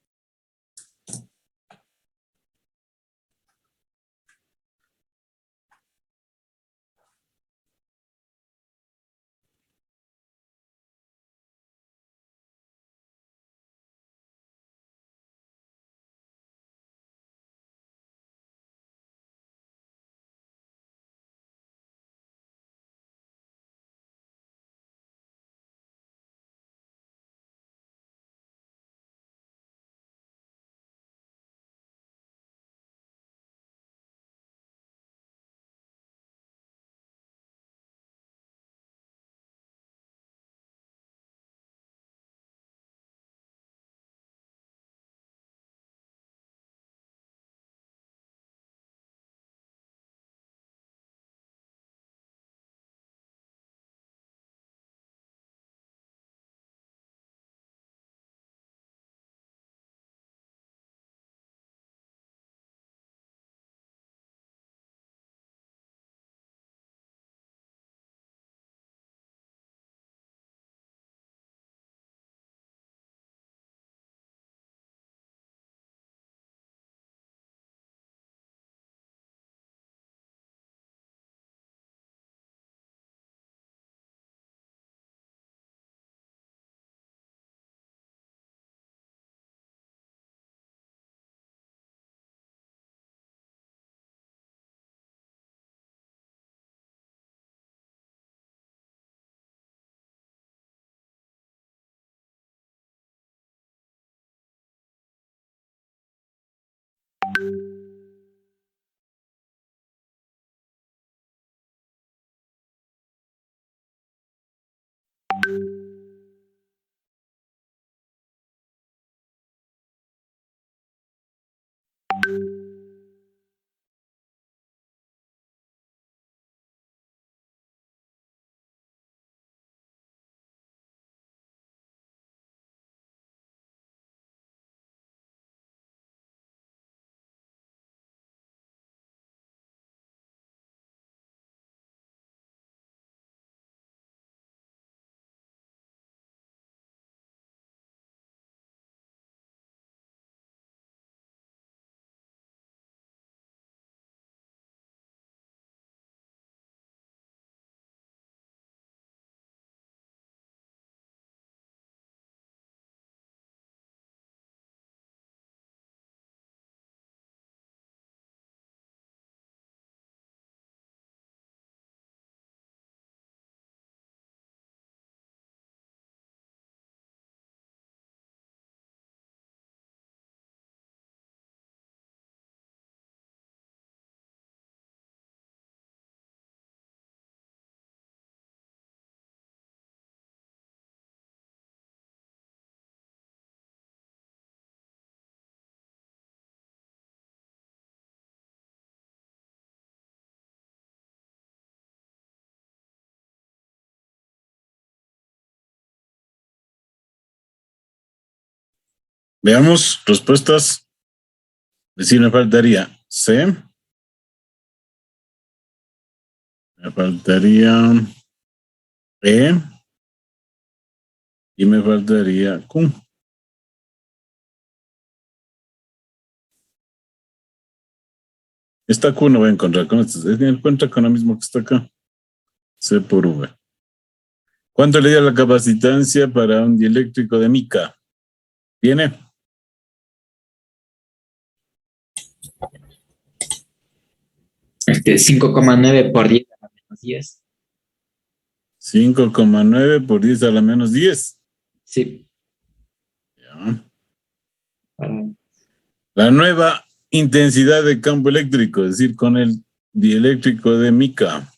Veamos respuestas. Es decir, me faltaría C. Me faltaría E. Y me faltaría Q. Esta Q no voy a encontrar con esto. Encuentra con lo mismo que está acá. C por V. ¿Cuánto le dio la capacitancia para un dieléctrico de mica? ¿Tiene? Este, 5,9 por 10 a la menos 10. 5,9 por 10 a la menos 10. Sí. Ya. Ah, La nueva intensidad de campo eléctrico, es decir, con el dieléctrico de mica.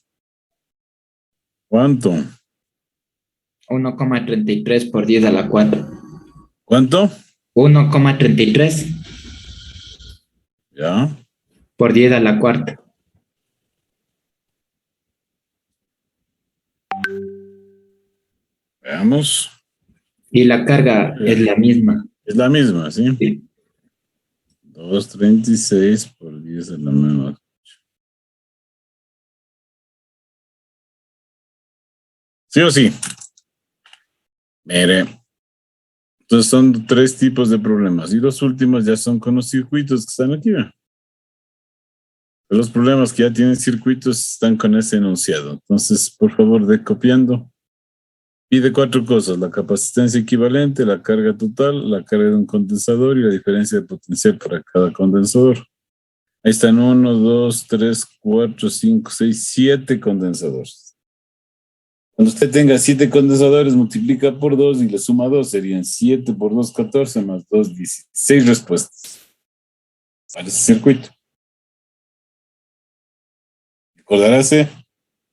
¿Cuánto? 1,33 por 10 a la 4. ¿Cuánto? 1,33 Ya. por 10 a la cuarta. Veamos. Y la carga es la misma. Es la misma, ¿sí? Sí. 236 por 10 a la menos. ¿Sí o sí? Mire. Entonces son 3 tipos de problemas. Y los últimos ya son con los circuitos que están aquí. Los problemas que ya tienen circuitos están con ese enunciado. Entonces, por favor, de copiando. Pide 4 cosas: la capacitancia equivalente, la carga total, la carga de un condensador y la diferencia de potencial para cada condensador. Ahí están 1, 2, 3, 4, 5, 6, 7 condensadores. Cuando usted tenga 7 condensadores, multiplica por 2 y le suma 2. Serían 7 por 2, 14, más 2, 16 respuestas para ese circuito. Recordaráse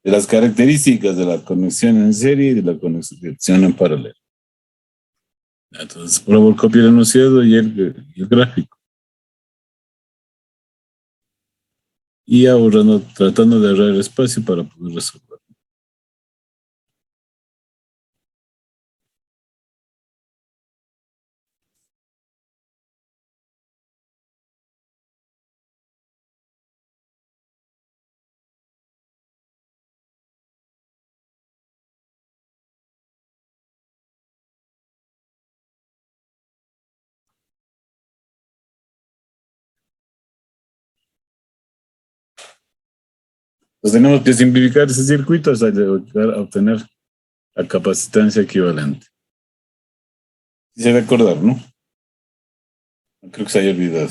de las características de la conexión en serie y de la conexión en paralelo. Entonces, por favor, copie el enunciado y el gráfico. Y ahorrando, tratando de ahorrar espacio para poder resolver. Entonces tenemos que simplificar ese circuito hasta llegar a obtener la capacitancia equivalente. Y se debe acordar, ¿no? No creo que se haya olvidado.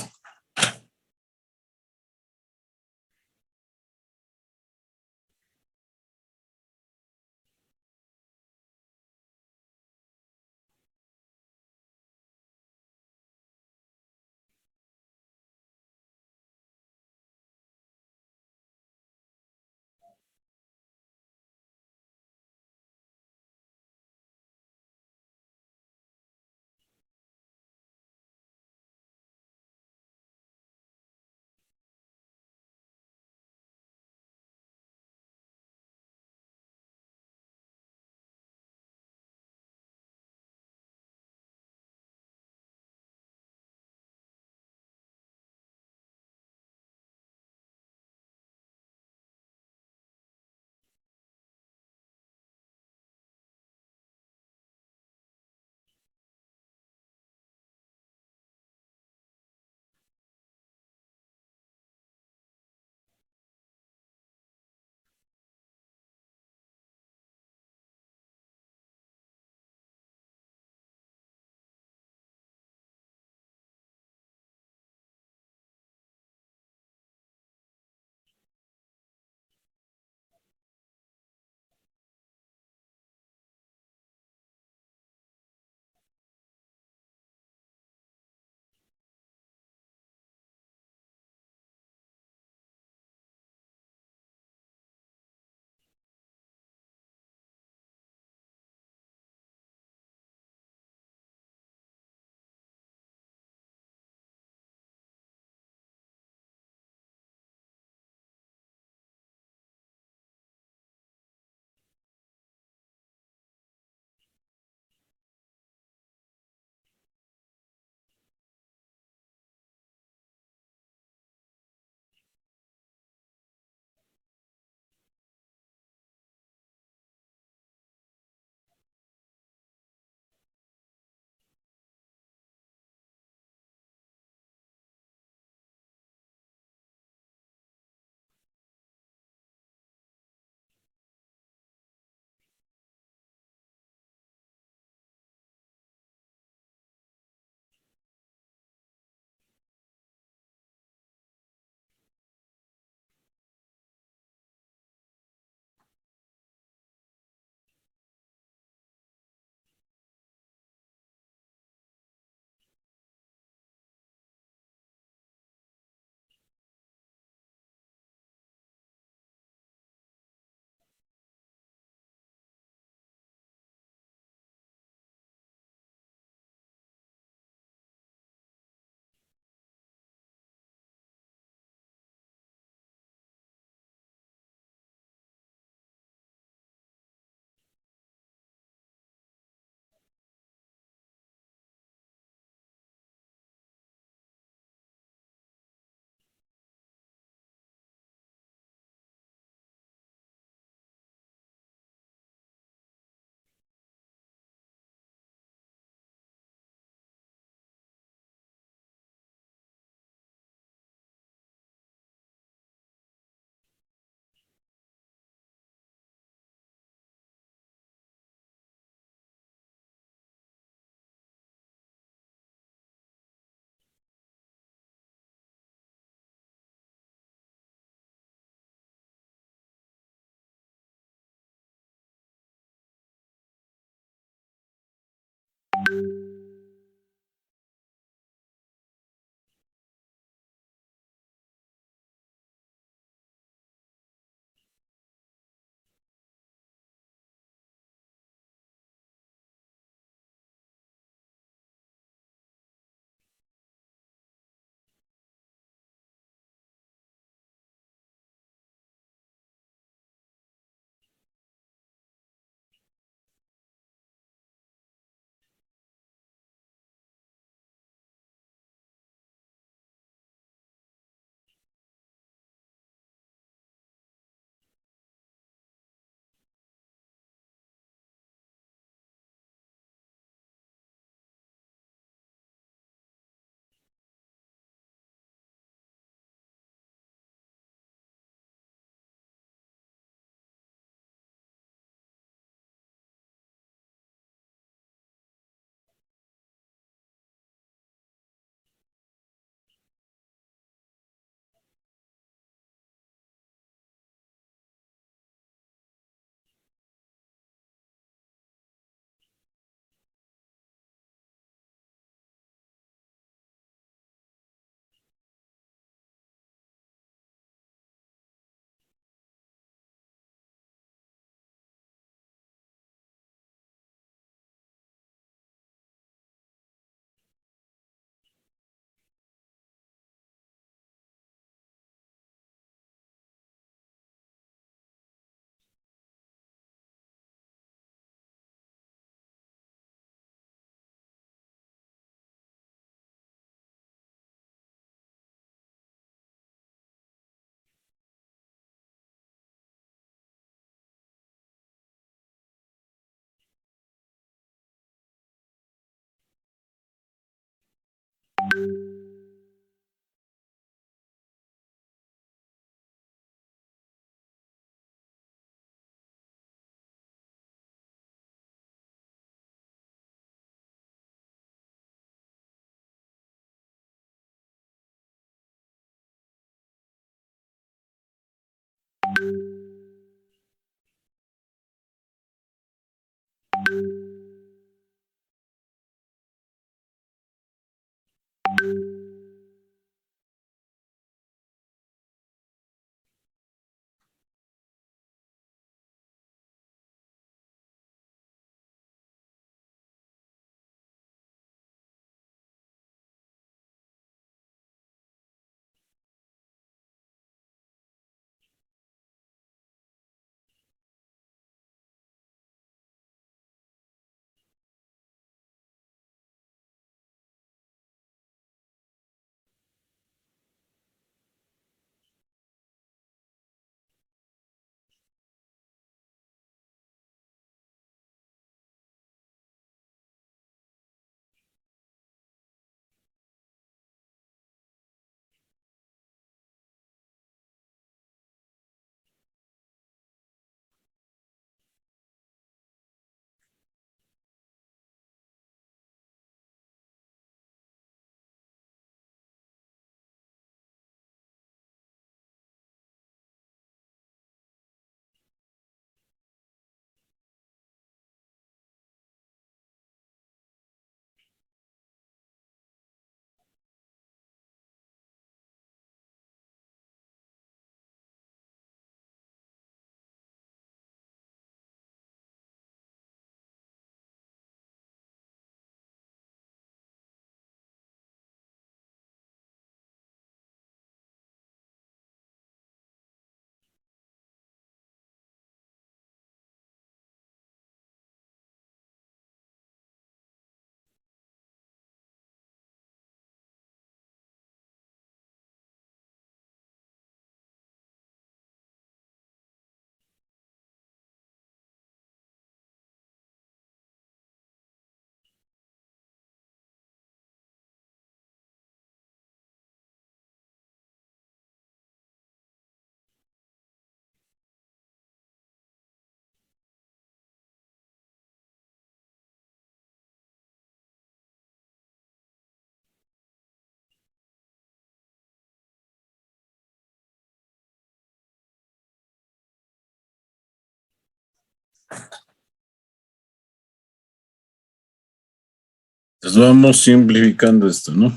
Entonces vamos simplificando esto, ¿no?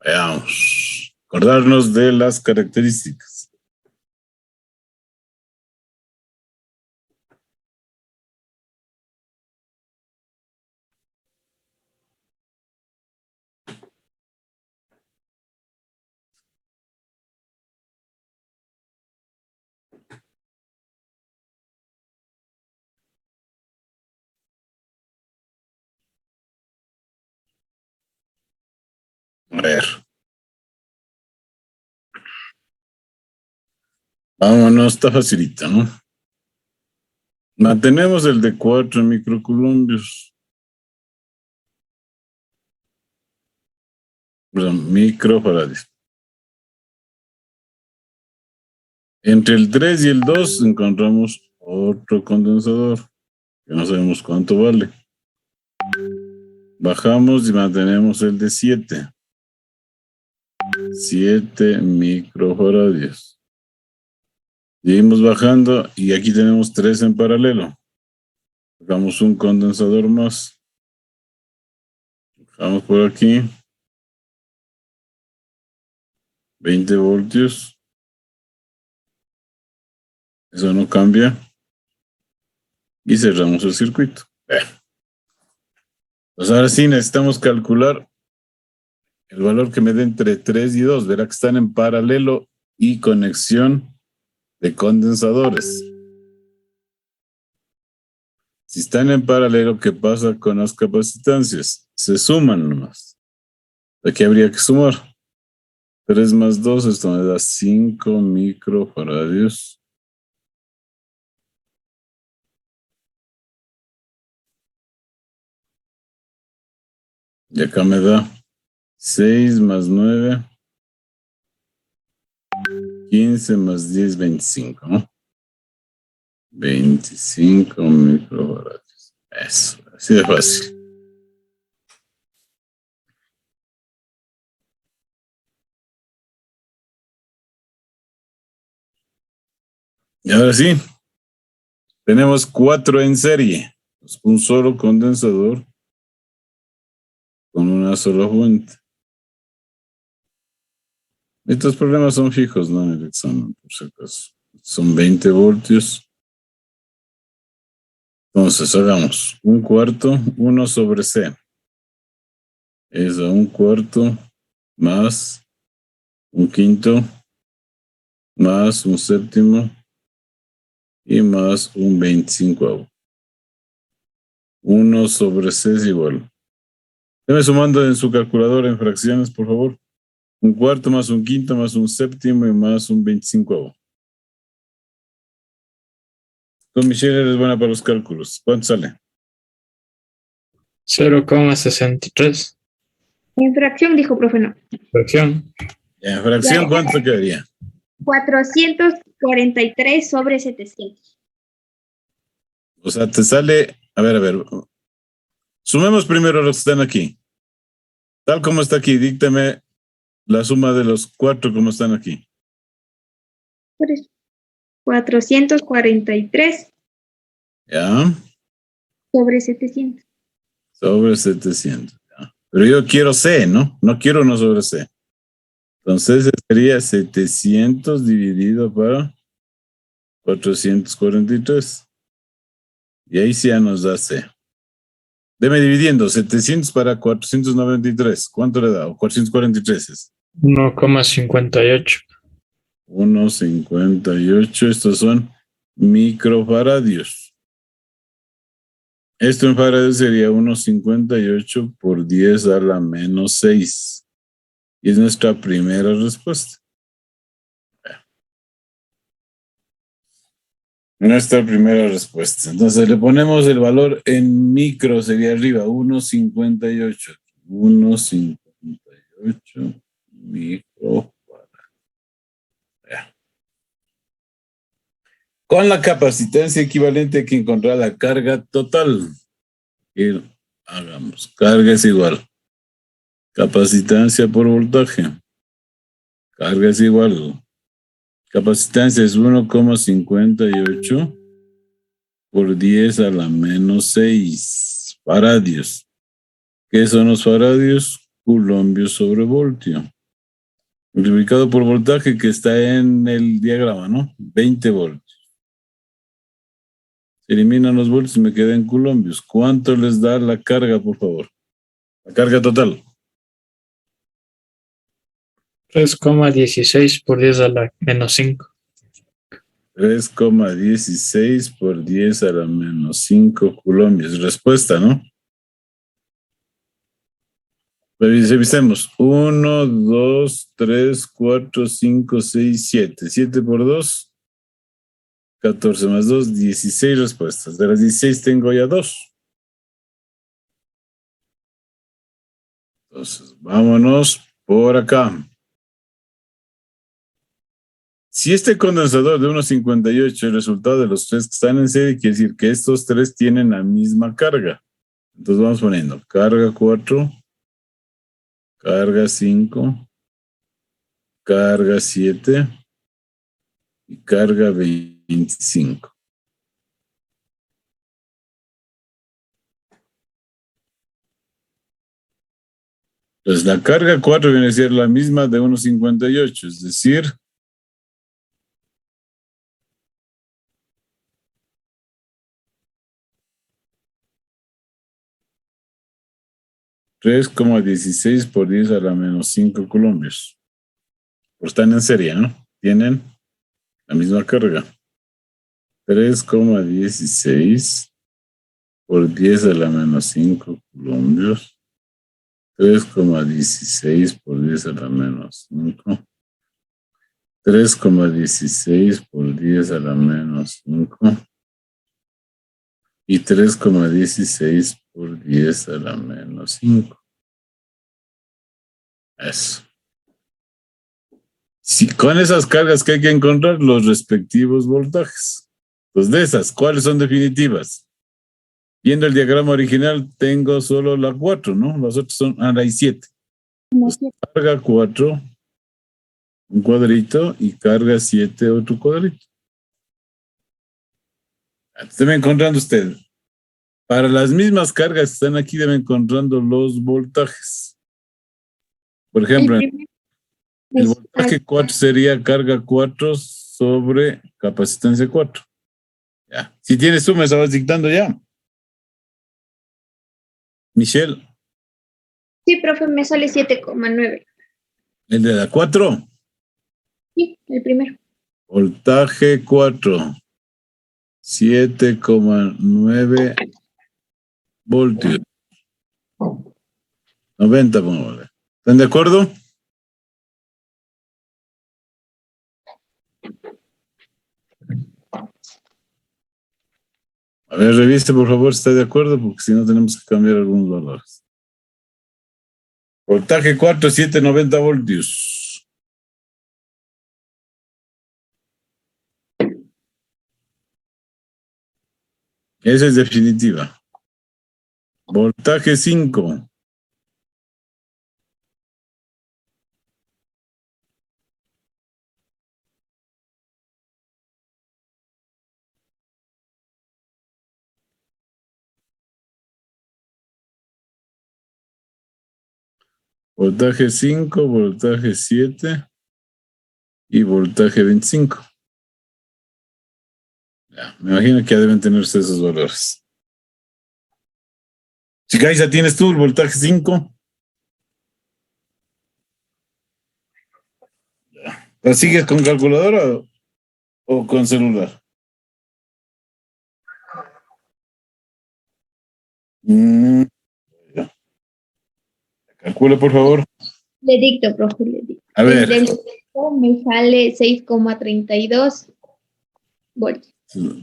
Veamos. Acordarnos de las características. A ver. Vámonos, está facilita, ¿no? Mantenemos el de 4 microcolumbios. Perdón, microfaradios. Entre el 3 y el 2 encontramos otro condensador, que no sabemos cuánto vale. Bajamos y mantenemos el de 7. 7 microfaradios. Seguimos bajando y aquí tenemos 3 en paralelo. Sacamos un condensador más. Bajamos por aquí. 20 voltios. Eso no cambia. Y cerramos el circuito. Pues ahora sí necesitamos calcular el valor que me dé entre 3 y 2. Verá que están en paralelo y conexión de condensadores. Si están en paralelo, ¿qué pasa con las capacitancias? Se suman nomás. Aquí habría que sumar. 3 más 2, esto me da 5 microfaradios. Y acá me da 6 más 9, 15 más 10, 25, ¿no? 25 microfaradios. Eso, así de fácil. Y ahora sí, tenemos 4 en serie. Un solo condensador con una sola fuente. Estos problemas son fijos, ¿no? En el examen, por si acaso. Son 20 voltios. Entonces, hagamos 1/4, 1 sobre C. Es a 1/4 más 1/5 más 1/7 y más 1/25. 1 sobre C es igual. Deme sumando en su calculadora en fracciones, por favor. 1/4 más 1/5 más 1/7 y más 1/25. Con Michelle eres buena para los cálculos. ¿Cuánto sale? 0,63. En fracción, dijo profe, no. Fracción. En fracción, ¿cuánto quedaría? 443 sobre 700. O sea, te sale, a ver. Sumemos primero los que están aquí. Tal como está aquí, díctame la suma de los 4 como están aquí. Por eso. 443 ¿Ya? sobre 700. Sobre 700. ¿Ya? Pero yo quiero C, ¿no? No quiero 1 sobre C. Entonces sería 700 dividido para 443. Y ahí sí ya nos da C. Deme dividiendo 700 para 493. ¿Cuánto le da? O 443 es. 1,58. 1,58. Estos son microfaradios. Esto en faradios sería 1,58 por 10 a la menos 6. Y es nuestra primera respuesta. Nuestra primera respuesta. Entonces le ponemos el valor en micro, sería arriba, 1,58. 1,58 microfarad. Con la capacitancia equivalente hay que encontrar la carga total. Y hagamos. Carga es igual. Capacitancia por voltaje. Carga es igual. Capacitancia es 1,58 por 10 a la menos 6 faradios. ¿Qué son los faradios? Coulombios sobre voltio. Multiplicado por voltaje que está en el diagrama, ¿no? 20 voltios. Se eliminan los voltios y me queda en coulombios. ¿Cuánto les da la carga, por favor? La carga total. 3,16 por 10 a la menos 5. 3,16 por 10 a la menos 5 coulombios. Respuesta, ¿no? Revisemos. 1, 2, 3, 4, 5, 6, 7. 7 por 2, 14 más 2, 16 respuestas. De las 16 tengo ya 2. Entonces, vámonos por acá. Si este condensador de 1,58 es el resultado de los 3 que están en serie, quiere decir que estos 3 tienen la misma carga. Entonces vamos poniendo carga 4, carga 5, carga 7 y carga 25. Entonces la carga 4 viene a ser la misma de 1,58, es decir, $3,16 por 10 a la menos 5 coulombios. Pues están en serie, ¿no? Tienen la misma carga. 3,16 por 10 a la menos 5 coulombios. 3,16 por 10 a la menos 5. 3,16 por 10 a la menos 5. Y 3,16 por 10 a la menos 5. Eso. Si con esas cargas que hay que encontrar los respectivos voltajes. Pues de esas, ¿cuáles son definitivas? Viendo el diagrama original, tengo solo la 4, ¿no? Las otras son, hay 7. Pues carga 4, un cuadrito, y carga 7, otro cuadrito. Debe encontrando usted. Para las mismas cargas que están aquí, debe encontrando los voltajes. Por ejemplo, el voltaje 4 sería carga 4 sobre capacitancia 4. Ya. Si tienes tú, me estabas dictando ya. Michelle. Sí, profe, me sale 7,9. ¿El de la 4? Sí, el primero. Voltaje 4. 7,9 voltios. 90, pongámosle. ¿Están de acuerdo? A ver, revise por favor si está de acuerdo, porque si no tenemos que cambiar algunos valores. Voltaje 4, 790 voltios. Esa es definitiva. Voltaje 5. Voltaje 5, voltaje 7 y voltaje 25. Ya, me imagino que ya deben tenerse esos valores. Chicas, ¿ya tienes tú el voltaje 5? ¿La sigues con calculadora o con celular? Ya. Calcula, por favor. Le dicto, profe, le dicto. A ver. El del 5 me sale 6,32 voltios.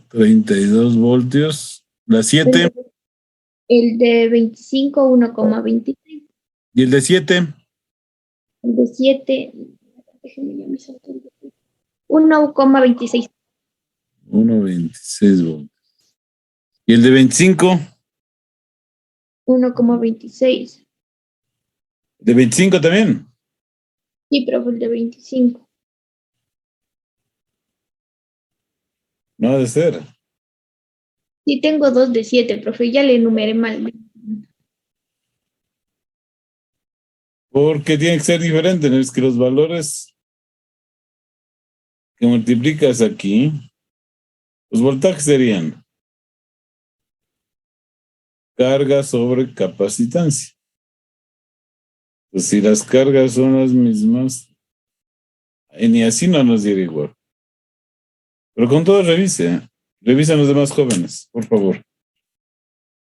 32 voltios. La 7. El de 25, 1,23. ¿Y el de 7? El de 7, déjenme ya me salto el de 1,26. 1,26 voltios. ¿Y el de 25? 1,26. ¿De 25 también? Sí, profe, el de 25. No ha de ser. Sí, tengo 2 de 7, profe, ya le enumeré mal. Porque tiene que ser diferente, ¿no? Es que los valores que multiplicas aquí, los voltajes serían carga sobre capacitancia. Pues si las cargas son las mismas, ni así no nos diera igual. Pero con todo revise, revisen los demás jóvenes, por favor.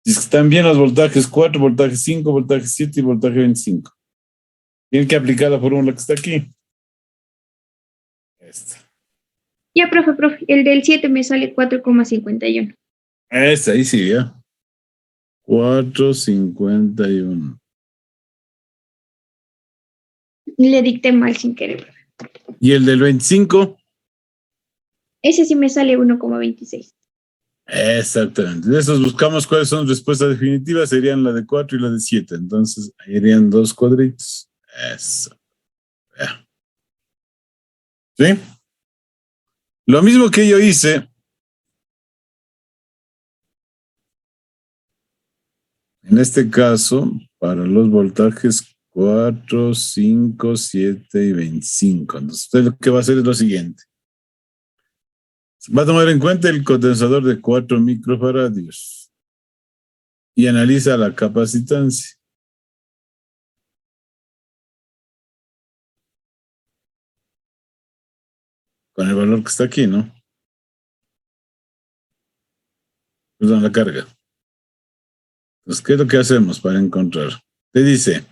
Si están bien los voltajes 4, voltaje 5, voltaje 7 y voltaje 25. Tienen que aplicar la fórmula que está aquí. Esta. Ya, profe, el del 7 me sale 4,51. Esta, ahí sí, ya. 4,51. Le dicté mal sin querer, profe. ¿Y el del 25? Ese sí me sale 1,26. Exactamente. De esos buscamos cuáles son las respuestas definitivas. Serían la de 4 y la de 7. Entonces, ahí irían 2 cuadritos. Eso. Ya. ¿Sí? Lo mismo que yo hice en este caso para los voltajes 4, 5, 7 y 25. Entonces, usted lo que va a hacer es lo siguiente. Va a tomar en cuenta el condensador de 4 microfaradios y analiza la capacitancia. Con el valor que está aquí, ¿no? Perdón, la carga. Entonces, ¿qué es lo que hacemos para encontrar? Te dice,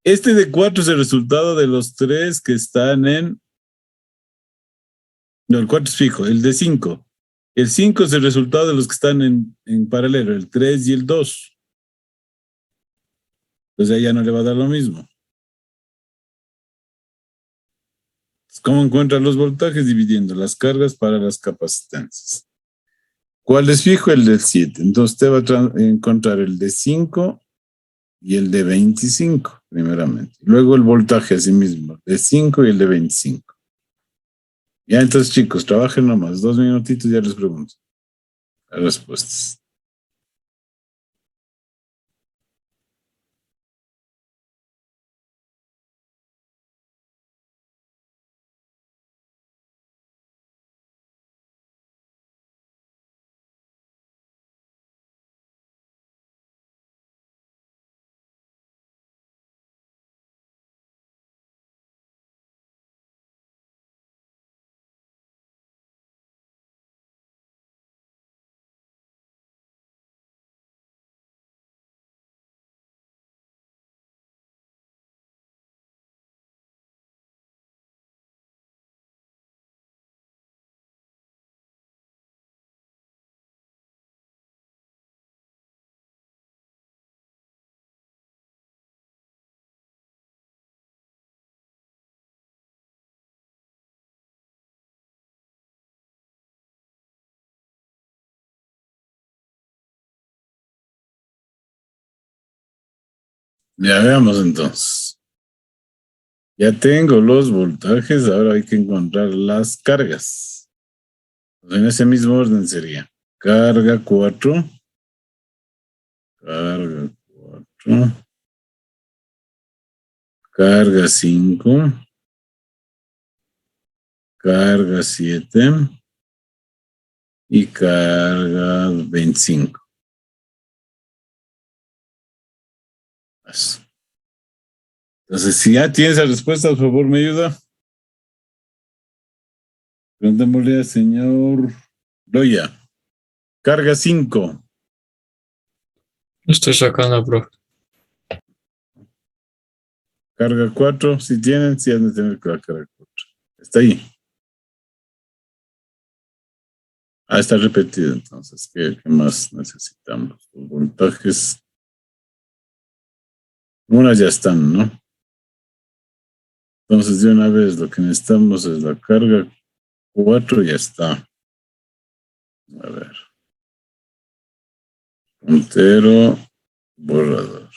este de 4 es el resultado de los 3 que están en... No, el 4 es fijo, el de 5. El 5 es el resultado de los que están en paralelo, el 3 y el 2. Entonces ahí ya no le va a dar lo mismo. ¿Cómo encuentran los voltajes? Dividiendo las cargas para las capacitancias. ¿Cuál es fijo? El del 7. Entonces usted va a encontrar el de 5 y el de 25, primeramente. Luego el voltaje a sí mismo, el de 5 y el de 25. Ya entonces, chicos, trabajen nomás. 2 minutitos y ya les pregunto. las respuestas. Ya veamos entonces. Ya tengo los voltajes, ahora hay que encontrar las cargas. En ese mismo orden sería carga 4, carga 4, carga 5, carga 7 y carga 25. Entonces, si ya tienes la respuesta, por favor, me ayuda. Preguntémosle al señor Loya. Carga 5. Lo estoy sacando, profe. Carga 4. Si tienen, sí han de tener la carga 4. Está ahí. Ah, está repetido entonces. ¿Qué más necesitamos? Los voltajes. Unas ya están, ¿no? Entonces, de una vez, lo que necesitamos es la carga 4, ya está. A ver. Puntero, borrador.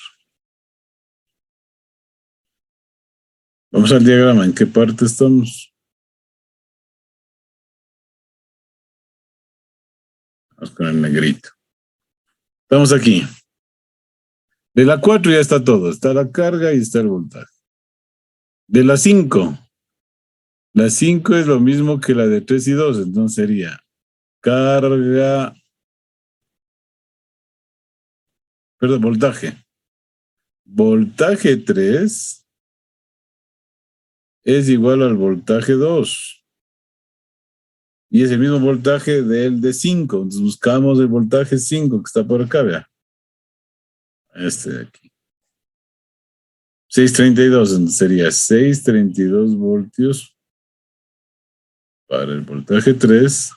Vamos al diagrama. ¿En qué parte estamos? Vamos con el negrito. Estamos aquí. De la 4 ya está todo. Está la carga y está el voltaje. De la 5. La 5 es lo mismo que la de 3 y 2. Entonces sería carga. Perdón, voltaje. Voltaje 3 es igual al voltaje 2. Y es el mismo voltaje del de 5. Entonces buscamos el voltaje 5 que está por acá, vea. Este de aquí. 632, entonces sería 632 voltios para el voltaje 3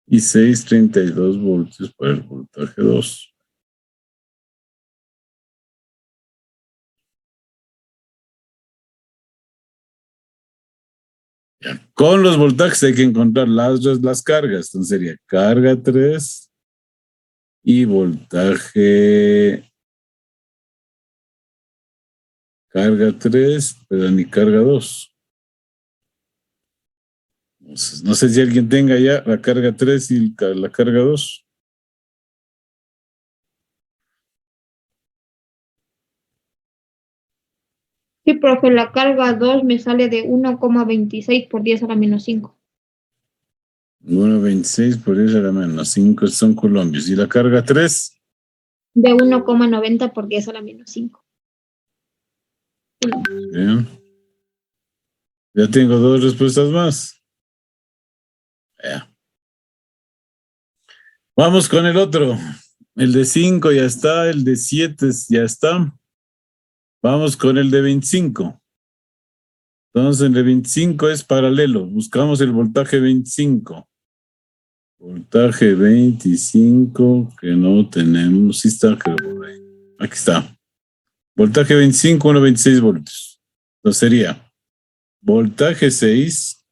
y 632 voltios para el voltaje 2. Ya. Con los voltajes hay que encontrar las cargas. Entonces sería carga 3 y voltaje carga 3, pero ni carga 2. Entonces, no sé si alguien tenga ya la carga 3 y la carga 2. Sí, profe, la carga 2 me sale de 1,26 por 10 a la menos 5. 1,26 por 10 a la menos 5 son colombios. ¿Y la carga 3? De 1,90 por 10 a la menos 5. Bien. Ya tengo dos respuestas más. Ya. Vamos con el otro. El de 5 ya está, el de 7 ya está. Vamos con el de 25. Entonces el de 25 es paralelo. Buscamos el voltaje 25. Voltaje 25 que no tenemos. Sí está, creo por ahí. Aquí está. Voltaje 25, 1,26 voltios. Entonces sería voltaje 6,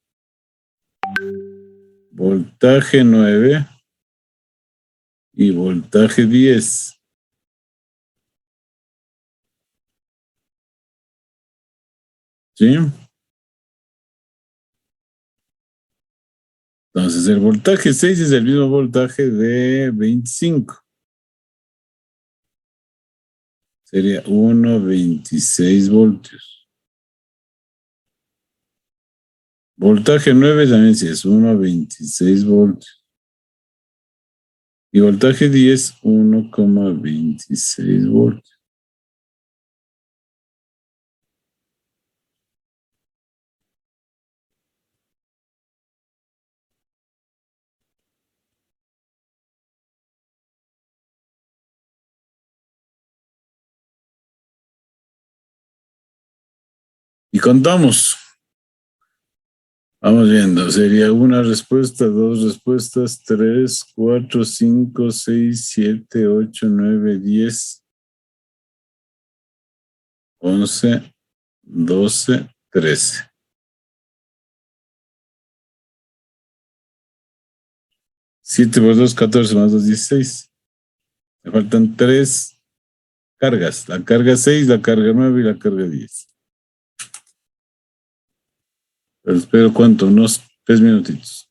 voltaje 9 y voltaje 10. ¿Sí? Entonces Entonces el voltaje 6 es el mismo voltaje de 25. Sería 1,26 voltios. Voltaje 9 también sí es 1,26 voltios. Y voltaje 10, 1,26 voltios. Y contamos. Vamos viendo. Sería una respuesta, dos respuestas, 3, 4, 5, 6, 7, 8, 9, 10, 11, 12, 13. 7 por 2, 14 más 2, 16. Me faltan 3 cargas. La carga 6, la carga 9 y la carga 10. Pero espero cuánto, unos 3 minutitos.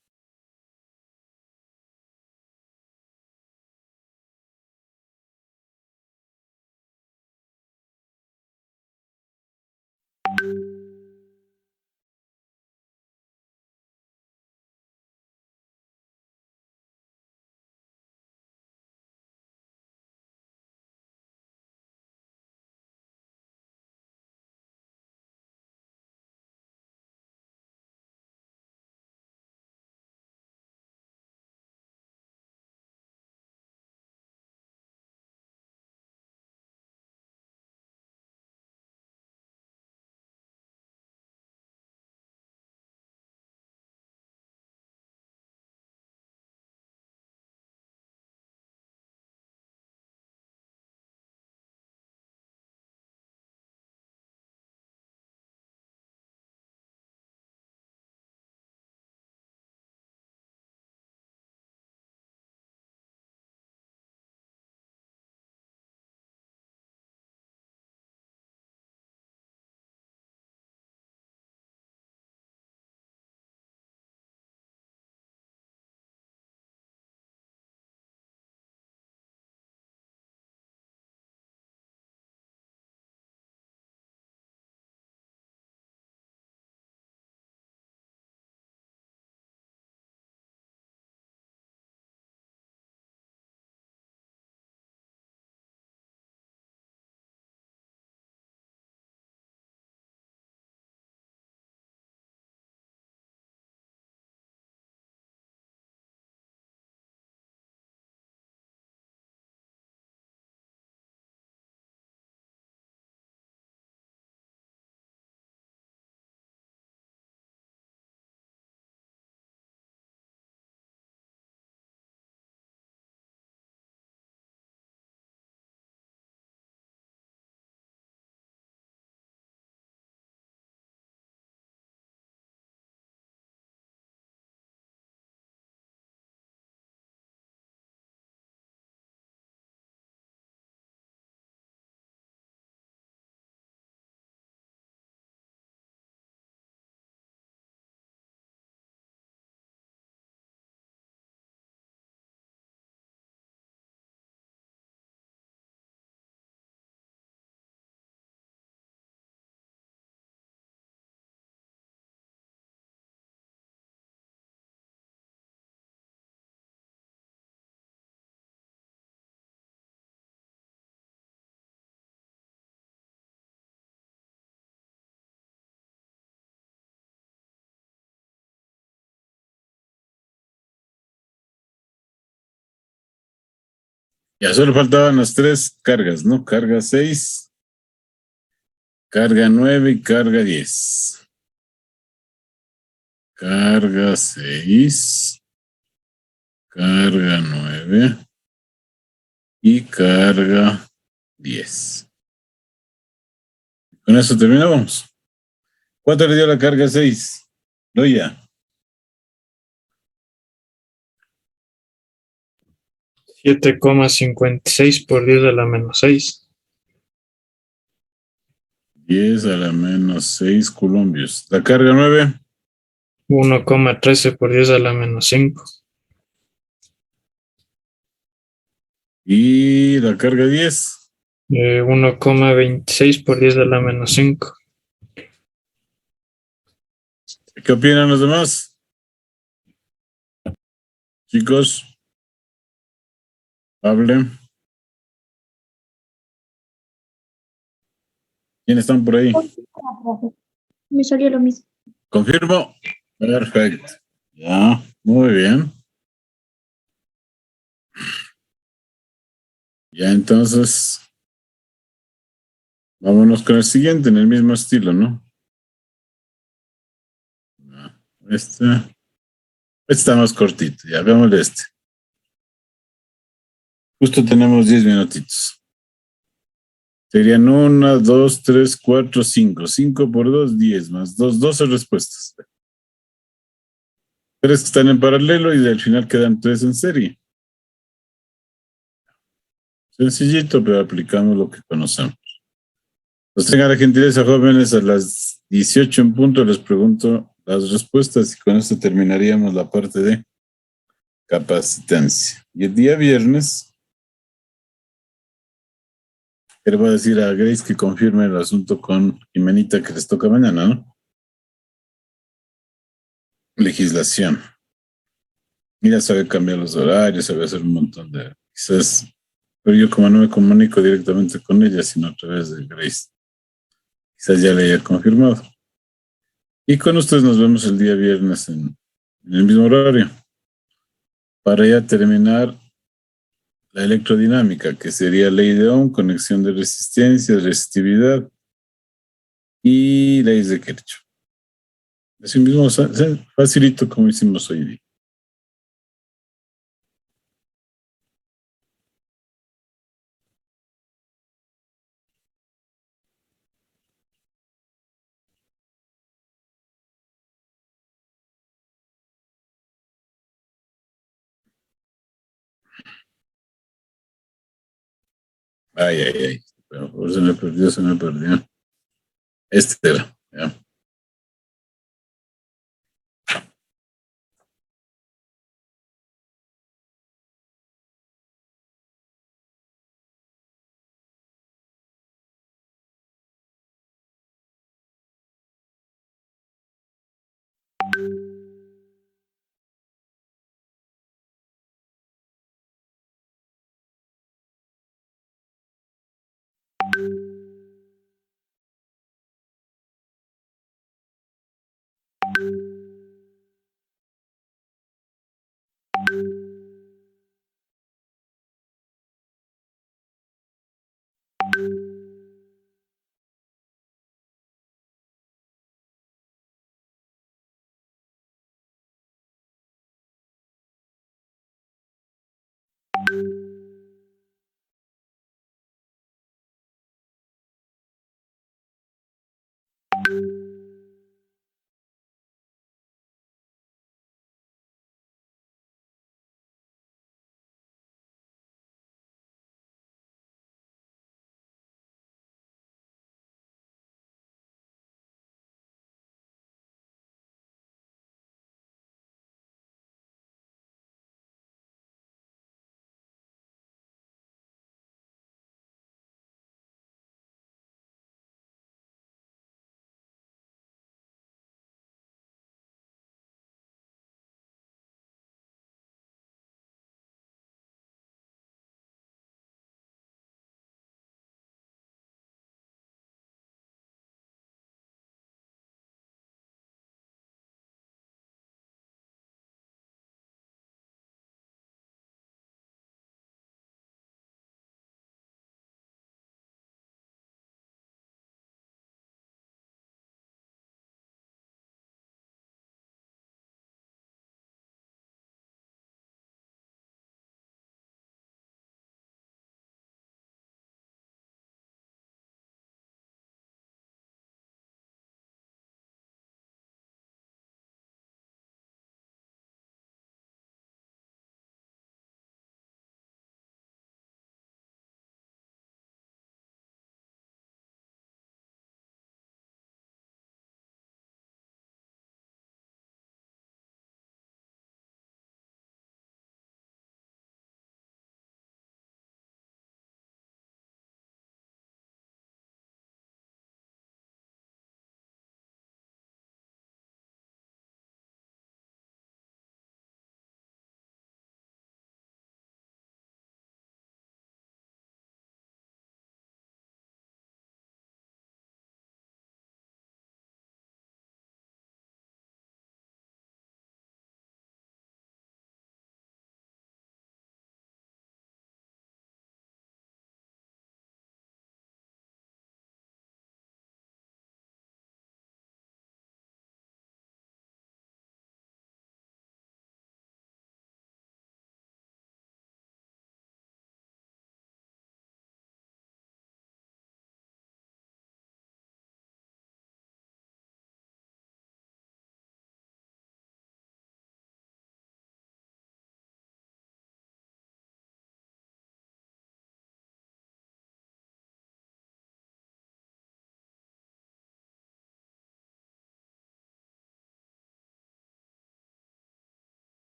Ya solo faltaban las 3 cargas, ¿no? Carga 6, carga 9 y carga 10. Carga 6, carga 9 y carga 10. Con eso terminamos. ¿Cuánto le dio la carga 6? No ya. 7,56 por 10 a la menos 6. 10 a la menos 6 columbios. La carga 9. 1,13 por 10 a la menos 5. Y la carga 10. 1,26 por 10 a la menos 5. ¿Qué opinan los demás? Chicos, hablen. ¿Quiénes están por ahí? Me salió lo mismo. Confirmo. Perfecto. Ya, muy bien. Ya entonces, vámonos con el siguiente en el mismo estilo, ¿no? Este está más cortito, ya veámosle este. Justo tenemos 10 minutitos. Serían 1, 2, 3, 4, 5. 5 por 2, 10 más 2, 12 respuestas. 3 que están en paralelo y al final quedan 3 en serie. Sencillito, pero aplicamos lo que conocemos. Pues tengan la gentileza, jóvenes, a las 18 en punto les pregunto las respuestas y con esto terminaríamos la parte de capacitancia. Y el día viernes, le voy a decir a Grace que confirme el asunto con Jimenita que les toca mañana, ¿no? Legislación. Mira, sabe cambiar los horarios, sabe hacer un montón de... Quizás, pero yo como no me comunico directamente con ella, sino a través de Grace, quizás ya le haya confirmado. Y con ustedes nos vemos el día viernes en el mismo horario, para ya terminar la electrodinámica, que sería ley de Ohm, conexión de resistencia, resistividad y leyes de Kirchhoff. Así mismo, facilito como hicimos hoy día. Ay, ay, ay. Pero por se me perdió, se me perdió. Este era, ya.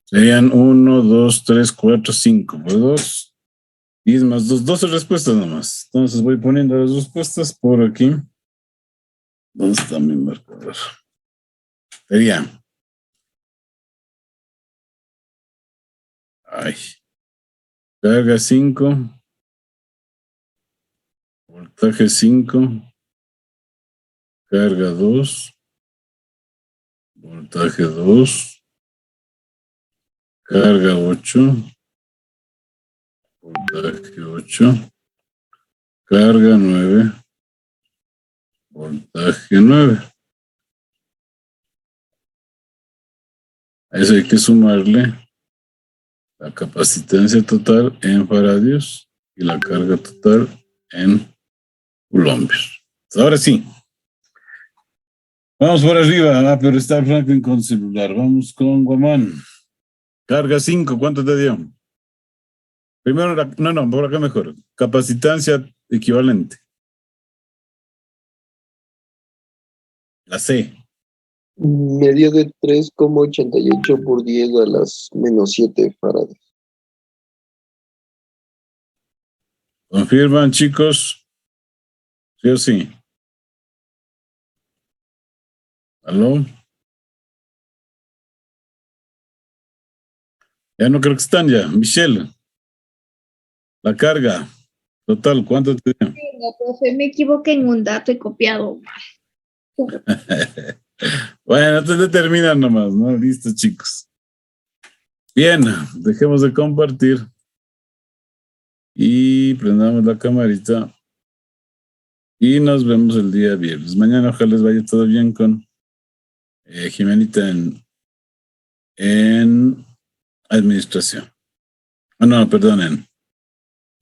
Serían 1, 2, 3, 4, 5 por 2. 10 más 2, 12 respuestas nomás. Entonces voy poniendo las respuestas por aquí. ¿Dónde está mi marcador? Sería. Ay. Carga 5. Voltaje 5. Carga 2. Voltaje 2. Carga 8. Voltaje 8. Carga 9. Voltaje 9. A eso hay que sumarle la capacitancia total en faradios y la carga total en coulombios. Ahora sí. Vamos por arriba. Pero está Franklin con celular. Vamos con Guamán. Carga 5. ¿Cuánto te dio? Primero, no, por acá mejor. Capacitancia equivalente. La C. Me dio de 3,88 por 10 a las menos 7 farads. ¿Confirman, chicos? ¿Sí o sí? ¿Aló? Ya no creo que están ya. Michelle. La carga total, ¿cuánto te dio? No, profe, me equivoqué en un dato, he copiado. Bueno, entonces terminan nomás, ¿no? Listo, chicos. Bien, dejemos de compartir y prendamos la camarita y nos vemos el día viernes. Mañana ojalá les vaya todo bien con Jimenita en administración. No, perdón, en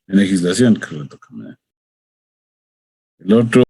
legislación, que le toca. El otro